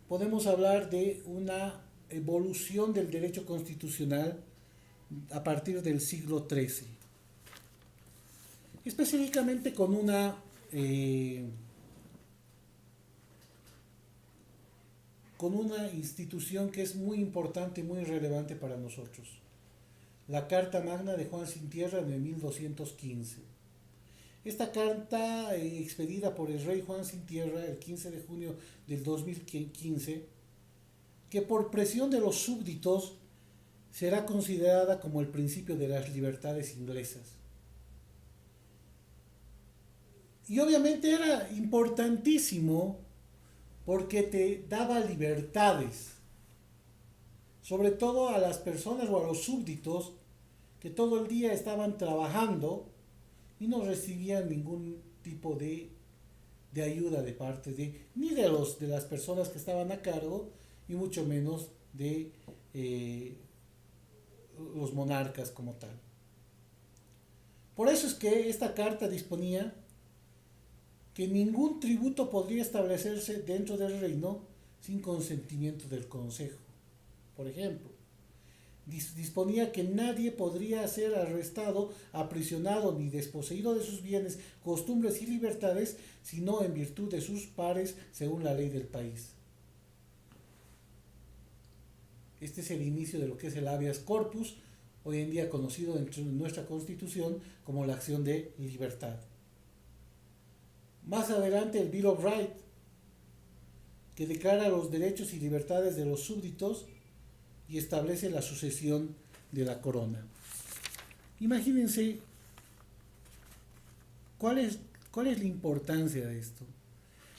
Speaker 1: podemos hablar de una evolución del derecho constitucional a partir del siglo XIII. Específicamente con una institución que es muy importante y muy relevante para nosotros. La Carta Magna de Juan Sin Tierra de 1215. Esta carta, expedida por el rey Juan Sin Tierra el 15 de junio del 2015, que por presión de los súbditos será considerada como el principio de las libertades inglesas. Y obviamente era importantísimo porque te daba libertades, sobre todo a las personas o a los súbditos que todo el día estaban trabajando y no recibían ningún tipo de ayuda de parte ni de las personas que estaban a cargo, y mucho menos de los monarcas como tal. Por eso es que esta carta disponía que ningún tributo podría establecerse dentro del reino sin consentimiento del consejo. Por ejemplo, disponía que nadie podría ser arrestado, aprisionado ni desposeído de sus bienes, costumbres y libertades, sino en virtud de sus pares según la ley del país. Este es el inicio de lo que es el habeas corpus, hoy en día conocido en nuestra Constitución como la acción de libertad. Más adelante el Bill of Rights, que declara los derechos y libertades de los súbditos y establece la sucesión de la corona. Imagínense cuál es la importancia de esto.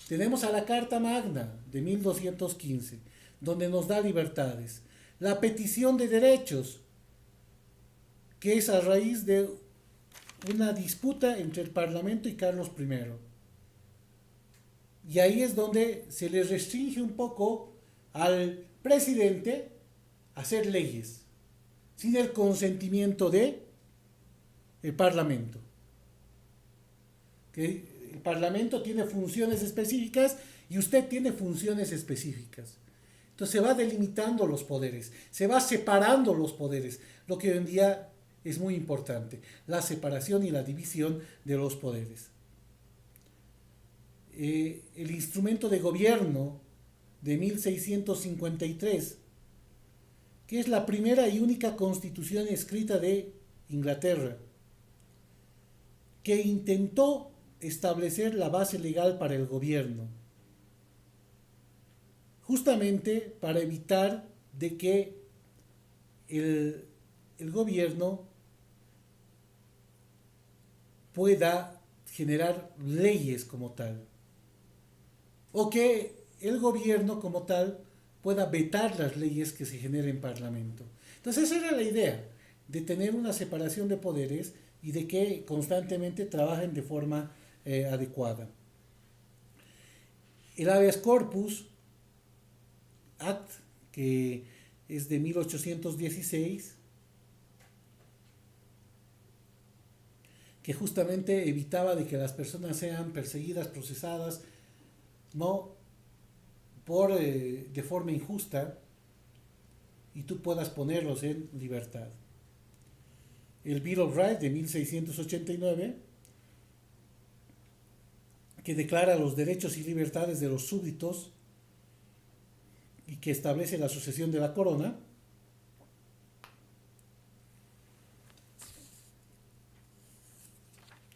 Speaker 1: Tenemos a la Carta Magna de 1215, donde nos da libertades. La petición de derechos, que es a raíz de una disputa entre el Parlamento y Carlos I. Y ahí es donde se le restringe un poco al presidente hacer leyes sin el consentimiento de el Parlamento. ¿Okay? El Parlamento tiene funciones específicas y usted tiene funciones específicas. Entonces se va delimitando los poderes, se va separando los poderes, lo que hoy en día es muy importante, la separación y la división de los poderes. El instrumento de gobierno de 1653, que es la primera y única constitución escrita de Inglaterra, que intentó establecer la base legal para el gobierno, justamente para evitar de que el gobierno pueda generar leyes como tal, o que el gobierno como tal pueda vetar las leyes que se generen en Parlamento. Entonces esa era la idea, de tener una separación de poderes y de que constantemente trabajen de forma adecuada. El habeas corpus Act, que es de 1816, que justamente evitaba de que las personas sean perseguidas, procesadas, no de forma injusta, y tú puedas ponerlos en libertad. El Bill of Rights de 1689, que declara los derechos y libertades de los súbditos y que establece la sucesión de la corona.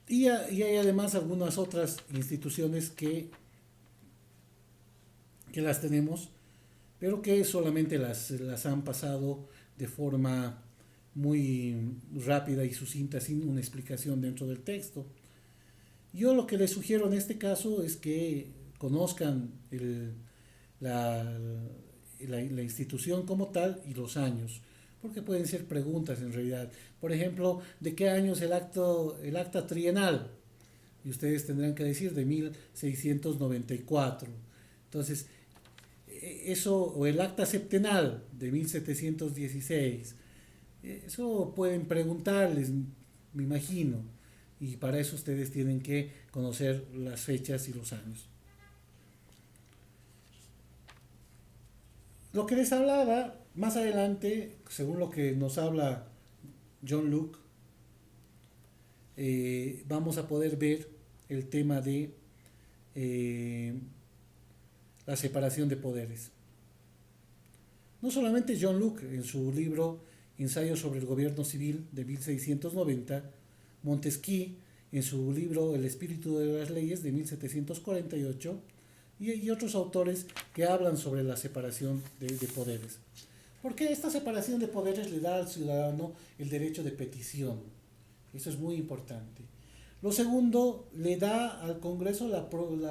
Speaker 1: Y hay además algunas otras instituciones que las tenemos, pero que solamente las han pasado de forma muy rápida y sucinta, sin una explicación dentro del texto. Yo lo que les sugiero en este caso es que conozcan la institución como tal y los años, porque pueden ser preguntas en realidad. Por ejemplo, ¿de qué año es el acta trienal? Y ustedes tendrán que decir de 1694. Entonces, eso, o el acta septenal de 1716. Eso pueden preguntarles, me imagino. Y para eso ustedes tienen que conocer las fechas y los años. Lo que les hablaba más adelante, según lo que nos habla John Locke, vamos a poder ver el tema de la separación de poderes. No solamente John Locke, en su libro Ensayo sobre el Gobierno Civil de 1690, Montesquieu, en su libro El espíritu de las leyes de 1748, y otros autores que hablan sobre la separación de poderes. Porque esta separación de poderes le da al ciudadano el derecho de petición. Eso es muy importante. Lo segundo, le da al Congreso la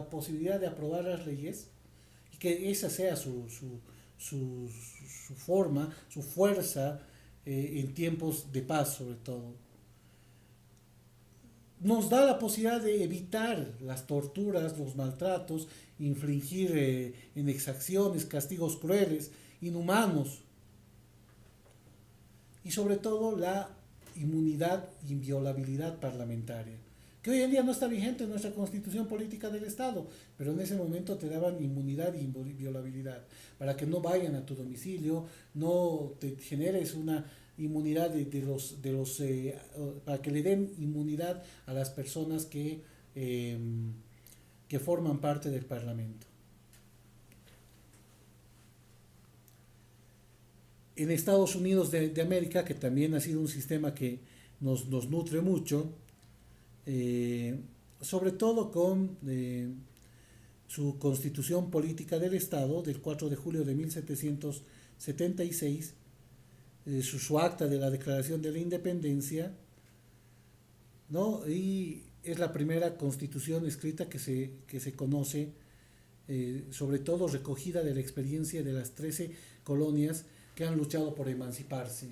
Speaker 1: posibilidad de aprobar las leyes y que esa sea su forma, su fuerza en tiempos de paz sobre todo. Nos da la posibilidad de evitar las torturas, los maltratos, infligir inexacciones, castigos crueles, inhumanos, y sobre todo la inmunidad e inviolabilidad parlamentaria, que hoy en día no está vigente en nuestra constitución política del Estado, pero en ese momento te daban inmunidad e inviolabilidad, para que no vayan a tu domicilio, no te generes una inmunidad para que le den inmunidad a las personas que forman parte del Parlamento. En Estados Unidos de América, que también ha sido un sistema que nos nutre mucho, sobre todo con su Constitución Política del Estado del 4 de julio de 1776, su acta de la Declaración de la Independencia, ¿no? Y es la primera constitución escrita que se conoce, sobre todo recogida de la experiencia de las 13 colonias que han luchado por emanciparse.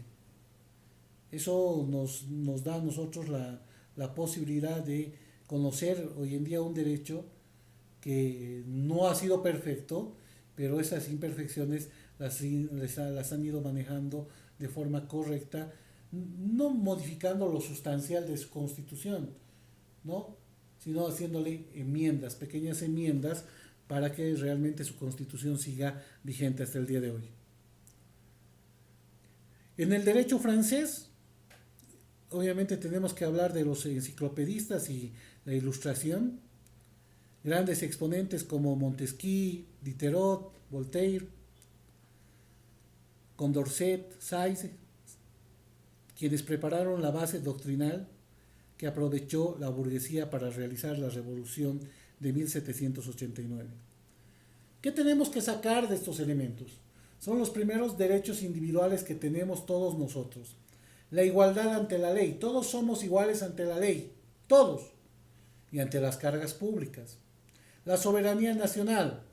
Speaker 1: Eso nos da a nosotros la posibilidad de conocer hoy en día un derecho que no ha sido perfecto, pero esas imperfecciones las han ido manejando de forma correcta no modificando lo sustancial de su constitución, ¿no? Sino haciéndole enmiendas, pequeñas enmiendas, para que realmente su constitución siga vigente hasta el día de hoy. En el derecho francés, obviamente tenemos que hablar de los enciclopedistas y la ilustración, grandes exponentes como Montesquieu, Diderot, Voltaire, Condorcet, Sayce, quienes prepararon la base doctrinal que aprovechó la burguesía para realizar la revolución de 1789. ¿Qué tenemos que sacar de estos elementos? Son los primeros derechos individuales que tenemos todos nosotros. La igualdad ante la ley. Todos somos iguales ante la ley. Todos. Y ante las cargas públicas. La soberanía nacional.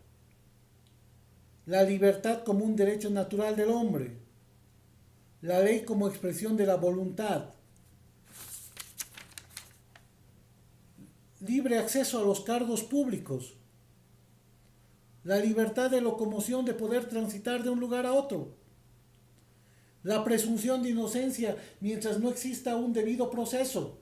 Speaker 1: La libertad como un derecho natural del hombre. La ley como expresión de la voluntad. Libre acceso a los cargos públicos. La libertad de locomoción, de poder transitar de un lugar a otro. La presunción de inocencia mientras no exista un debido proceso.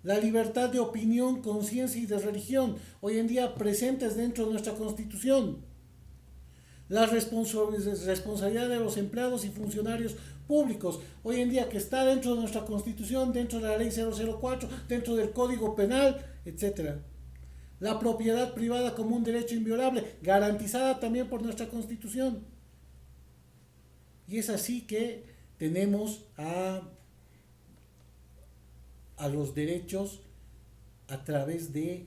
Speaker 1: La libertad de opinión, conciencia y de religión, hoy en día presentes dentro de nuestra Constitución. La responsabilidad de los empleados y funcionarios públicos, hoy en día que está dentro de nuestra Constitución, dentro de la Ley 004, dentro del Código Penal, etc. La propiedad privada como un derecho inviolable, garantizada también por nuestra Constitución. Y es así que tenemos a los derechos a través de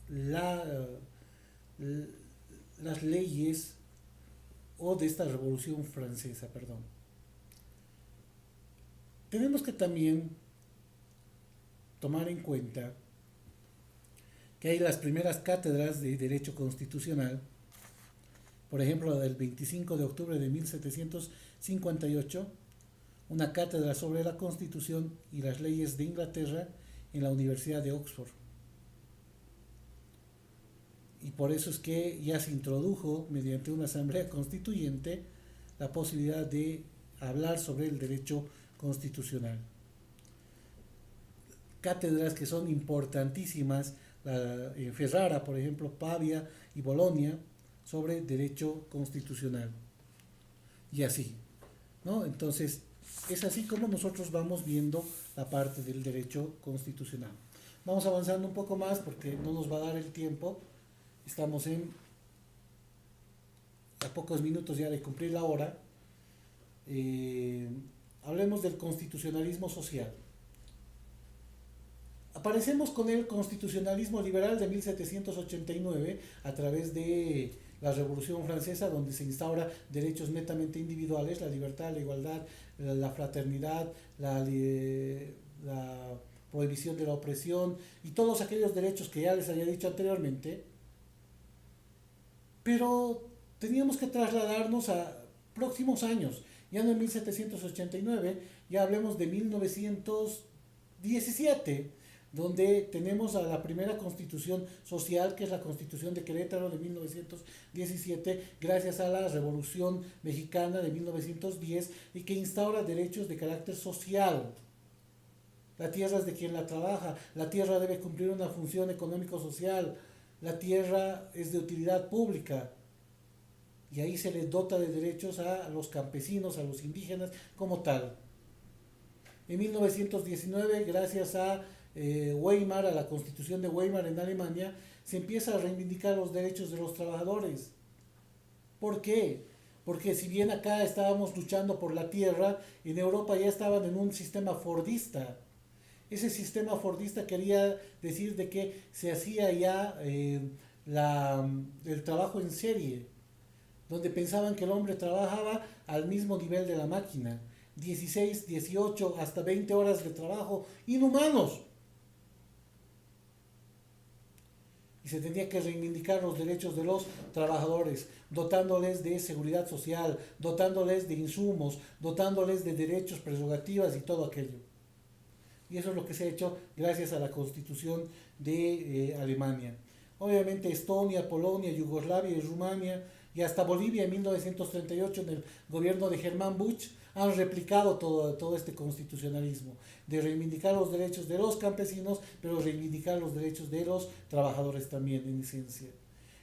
Speaker 1: las leyes o de esta Revolución Francesa, perdón. Tenemos que también tomar en cuenta que hay las primeras cátedras de Derecho Constitucional, por ejemplo la del 25 de octubre de 1758, una cátedra sobre la Constitución y las leyes de Inglaterra en la Universidad de Oxford. Y por eso es que ya se introdujo mediante una asamblea constituyente la posibilidad de hablar sobre el derecho constitucional. Cátedras que son importantísimas, en Ferrara, por ejemplo, Pavia y Bolonia, sobre derecho constitucional. Y así, ¿no? Entonces, es así como nosotros vamos viendo la parte del derecho constitucional. Vamos avanzando un poco más porque no nos va a dar el tiempo. Estamos a pocos minutos ya de cumplir la hora. Hablemos del constitucionalismo social. Aparecemos con el constitucionalismo liberal de 1789 a través de la Revolución Francesa, donde se instaura derechos netamente individuales, la libertad, la igualdad, la fraternidad, la prohibición de la opresión y todos aquellos derechos que ya les había dicho anteriormente. Pero teníamos que trasladarnos a próximos años. Ya no en 1789, ya hablemos de 1917, donde tenemos a la primera constitución social, que es la Constitución de Querétaro de 1917, gracias a la Revolución Mexicana de 1910, y que instaura derechos de carácter social. La tierra es de quien la trabaja, la tierra debe cumplir una función económico-social, la tierra es de utilidad pública. Y ahí se les dota de derechos a los campesinos, a los indígenas como tal. En 1919, gracias a Weimar, a la Constitución de Weimar en Alemania, se empieza a reivindicar los derechos de los trabajadores. ¿Por qué? Porque si bien acá estábamos luchando por la tierra, en Europa ya estaban en un sistema fordista. Ese sistema fordista quería decir de que se hacía ya el trabajo en serie, donde pensaban que el hombre trabajaba al mismo nivel de la máquina, 16, 18, hasta 20 horas de trabajo inhumanos. Y se tenía que reivindicar los derechos de los trabajadores, dotándoles de seguridad social, dotándoles de insumos, dotándoles de derechos, prerrogativas y todo aquello. Y eso es lo que se ha hecho gracias a la Constitución de Alemania. Obviamente Estonia, Polonia, Yugoslavia y Rumania, y hasta Bolivia en 1938 en el gobierno de Germán Buch, han replicado todo este constitucionalismo, de reivindicar los derechos de los campesinos, pero reivindicar los derechos de los trabajadores también, en esencia.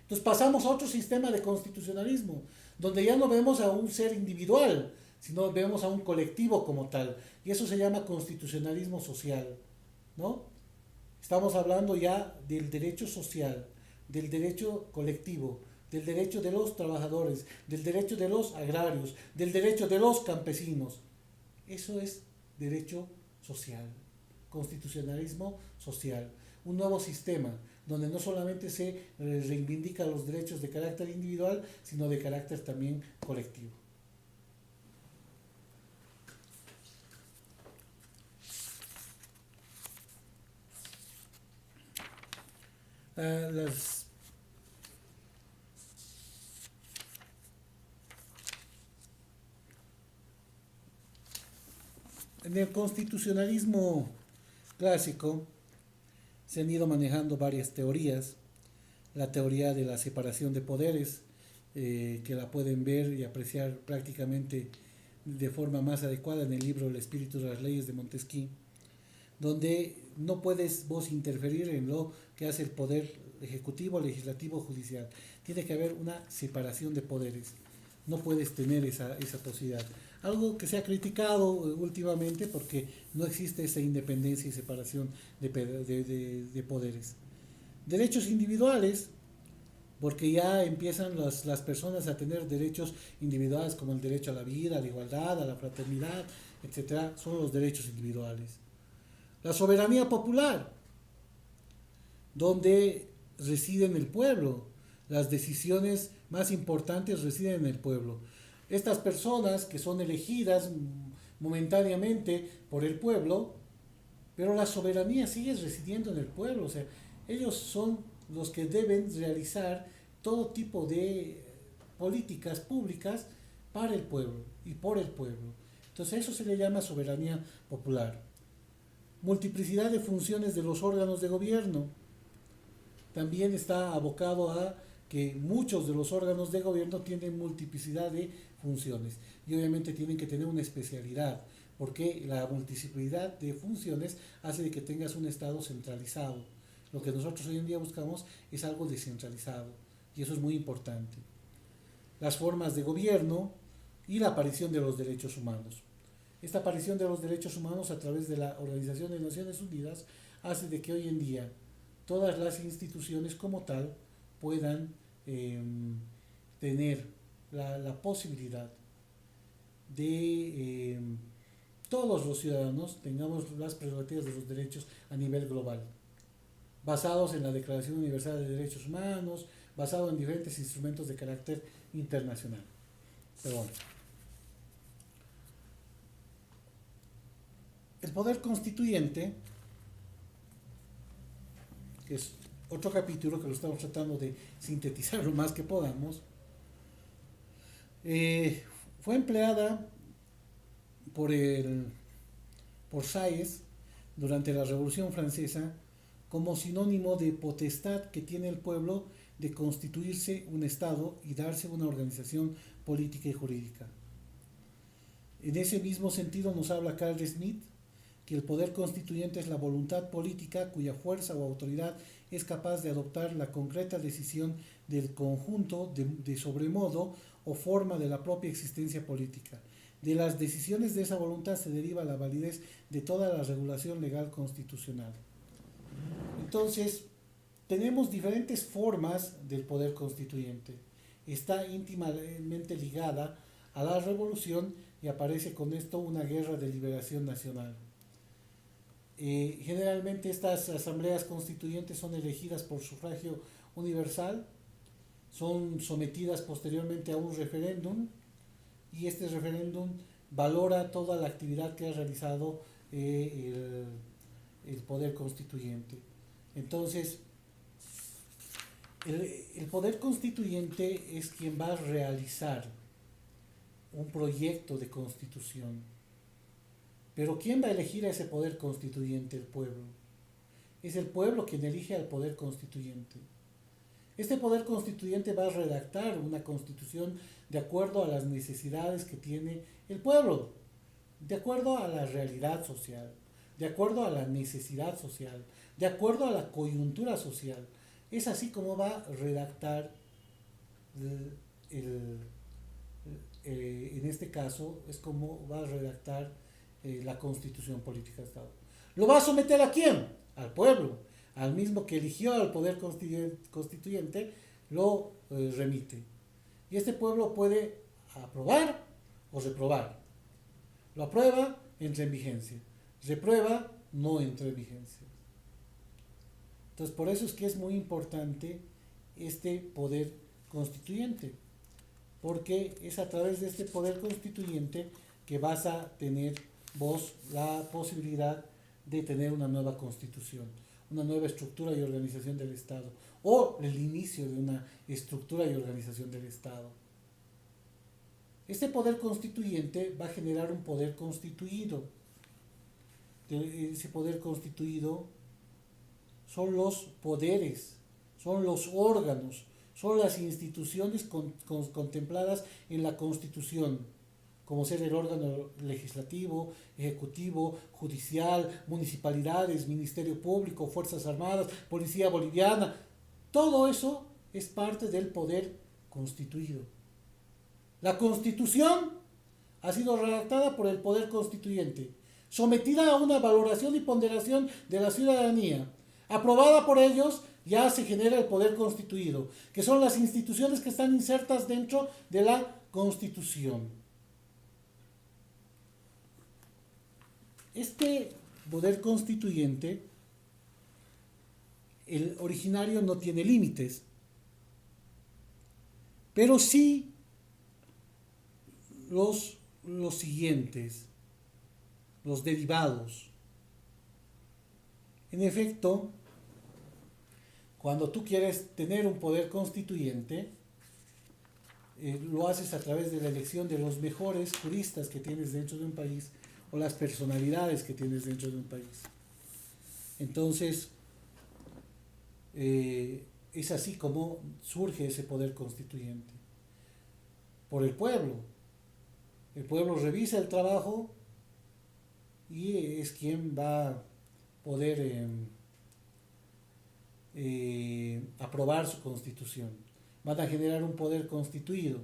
Speaker 1: Entonces pasamos a otro sistema de constitucionalismo, donde ya no vemos a un ser individual, sino vemos a un colectivo como tal. Y eso se llama constitucionalismo social, ¿no? Estamos hablando ya del derecho social, del derecho colectivo, del derecho de los trabajadores, del derecho de los agrarios, del derecho de los campesinos. Eso es derecho social, constitucionalismo social, un nuevo sistema donde no solamente se reivindican los derechos de carácter individual, sino de carácter también colectivo. Las En el constitucionalismo clásico se han ido manejando varias teorías. La teoría de la separación de poderes, que la pueden ver y apreciar prácticamente de forma más adecuada en el libro El espíritu de las leyes de Montesquieu, donde no puedes vos interferir en lo que hace el poder ejecutivo, legislativo, judicial. Tiene que haber una separación de poderes. No puedes tener esa posibilidad. Algo que se ha criticado últimamente porque no existe esa independencia y separación de poderes. Derechos individuales, porque ya empiezan las personas a tener derechos individuales como el derecho a la vida, a la igualdad, a la fraternidad, etcétera, son los derechos individuales. La soberanía popular, donde reside en el pueblo, las decisiones más importantes residen en el pueblo. Estas personas que son elegidas momentáneamente por el pueblo, pero la soberanía sigue residiendo en el pueblo, o sea, ellos son los que deben realizar todo tipo de políticas públicas para el pueblo y por el pueblo. Entonces eso se le llama soberanía popular. Multiplicidad de funciones de los órganos de gobierno. También está abocado a que muchos de los órganos de gobierno tienen multiplicidad de funciones y obviamente tienen que tener una especialidad, porque la multiplicidad de funciones hace de que tengas un Estado centralizado. Lo que nosotros hoy en día buscamos es algo descentralizado y eso es muy importante. Las formas de gobierno y la aparición de los derechos humanos. Esta aparición de los derechos humanos a través de la Organización de Naciones Unidas hace de que hoy en día todas las instituciones como tal puedan tener la posibilidad de todos los ciudadanos tengamos las prerrogativas de los derechos a nivel global, basados en la Declaración Universal de Derechos Humanos, basado en diferentes instrumentos de carácter internacional. Pero bueno. El poder constituyente, que es otro capítulo que lo estamos tratando de sintetizar lo más que podamos, fue empleada por Sáez durante la Revolución Francesa como sinónimo de potestad que tiene el pueblo de constituirse un Estado y darse una organización política y jurídica. En ese mismo sentido nos habla Carl Schmitt, que el poder constituyente es la voluntad política cuya fuerza o autoridad es capaz de adoptar la concreta decisión del conjunto de sobremodo o forma de la propia existencia política. De las decisiones de esa voluntad se deriva la validez de toda la regulación legal constitucional. Entonces, tenemos diferentes formas del poder constituyente. Está íntimamente ligada a la revolución y aparece con esto una guerra de liberación nacional. Generalmente estas asambleas constituyentes son elegidas por sufragio universal, son sometidas posteriormente a un referéndum y este referéndum valora toda la actividad que ha realizado el poder constituyente. Entonces, el poder constituyente es quien va a realizar un proyecto de constitución. Pero ¿quién va a elegir a ese poder constituyente? El pueblo. Es el pueblo quien elige al poder constituyente. Este poder constituyente va a redactar una constitución de acuerdo a las necesidades que tiene el pueblo. de acuerdo a la realidad social, de acuerdo a la necesidad social, de acuerdo a la coyuntura social. Es así como va a redactar el, en este caso, es como va a redactar la Constitución Política de Estado. ¿Lo va a someter a quién? Al pueblo, al mismo que eligió al poder constituyente, lo remite. Y este pueblo puede aprobar o reprobar. Lo aprueba, entra en vigencia. Reprueba, no entra en vigencia. Entonces, por eso es que es muy importante este poder constituyente, porque es a través de este poder constituyente que vas a tener vos la posibilidad de tener una nueva constitución, una nueva estructura y organización del Estado, o el inicio de una estructura y organización del Estado. Este poder constituyente va a generar un poder constituido. Ese poder constituido son los poderes, son los órganos, son las instituciones contempladas en la Constitución, como ser el órgano legislativo, ejecutivo, judicial, municipalidades, Ministerio Público, Fuerzas Armadas, Policía Boliviana. Todo eso es parte del poder constituido. La Constitución ha sido redactada por el poder constituyente, sometida a una valoración y ponderación de la ciudadanía, aprobada por ellos. Ya se genera el poder constituido, que son las instituciones que están insertas dentro de la Constitución. Este poder constituyente, el originario, no tiene límites, pero sí los siguientes, los derivados. En efecto, cuando tú quieres tener un poder constituyente, lo haces a través de la elección de los mejores juristas que tienes dentro de un país o las personalidades que tienes dentro de un país. Entonces, es así como surge ese poder constituyente. Por el pueblo. El pueblo revisa el trabajo y es quien va a poder aprobar su constitución. Van a generar un poder constituido.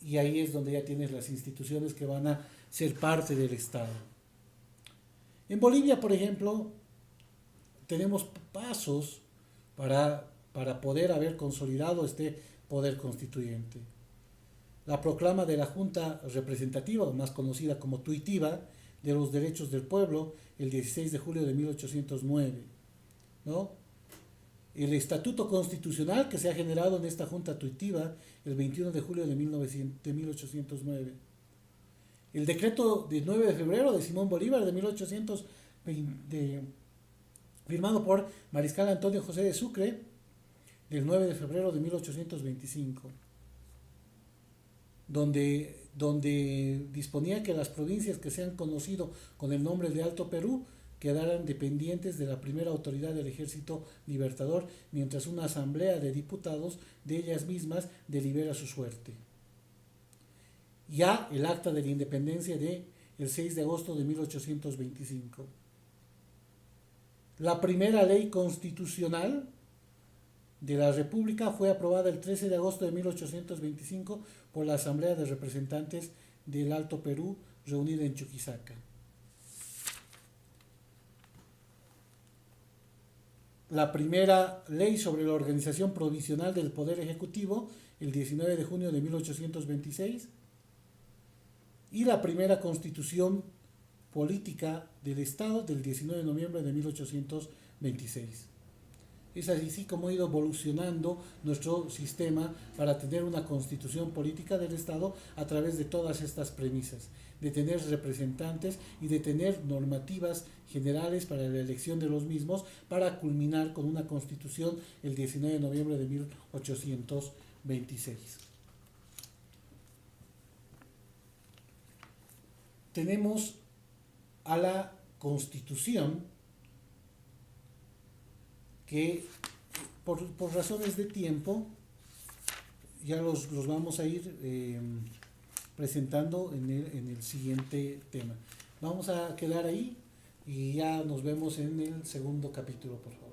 Speaker 1: Y ahí es donde ya tienes las instituciones que van a ser parte del Estado. En Bolivia, por ejemplo, tenemos pasos para poder haber consolidado este poder constituyente. La proclama de la Junta Representativa, más conocida como Tuitiva, de los Derechos del Pueblo, el 16 de julio de 1809, ¿no? El Estatuto Constitucional que se ha generado en esta Junta Tuitiva el 21 de julio de 1809. El decreto de 9 de febrero de Simón Bolívar de 1820, firmado por Mariscal Antonio José de Sucre, del 9 de febrero de 1825, donde disponía que las provincias que se han conocido con el nombre de Alto Perú quedaran dependientes de la primera autoridad del Ejército Libertador, mientras una asamblea de diputados de ellas mismas delibera su suerte. Ya el acta de la independencia de el 6 de agosto de 1825. La primera ley constitucional de la República fue aprobada el 13 de agosto de 1825 por la Asamblea de Representantes del Alto Perú, reunida en Chuquisaca. La primera ley sobre la organización provisional del Poder Ejecutivo, el 19 de junio de 1826, y la primera Constitución Política del Estado del 19 de noviembre de 1826. Es así como ha ido evolucionando nuestro sistema para tener una constitución política del Estado a través de todas estas premisas, de tener representantes y de tener normativas generales para la elección de los mismos, para culminar con una constitución el 19 de noviembre de 1826. Tenemos a la Constitución, que por razones de tiempo ya los vamos a ir presentando en el siguiente tema. Vamos a quedar ahí y ya nos vemos en el segundo capítulo, por favor.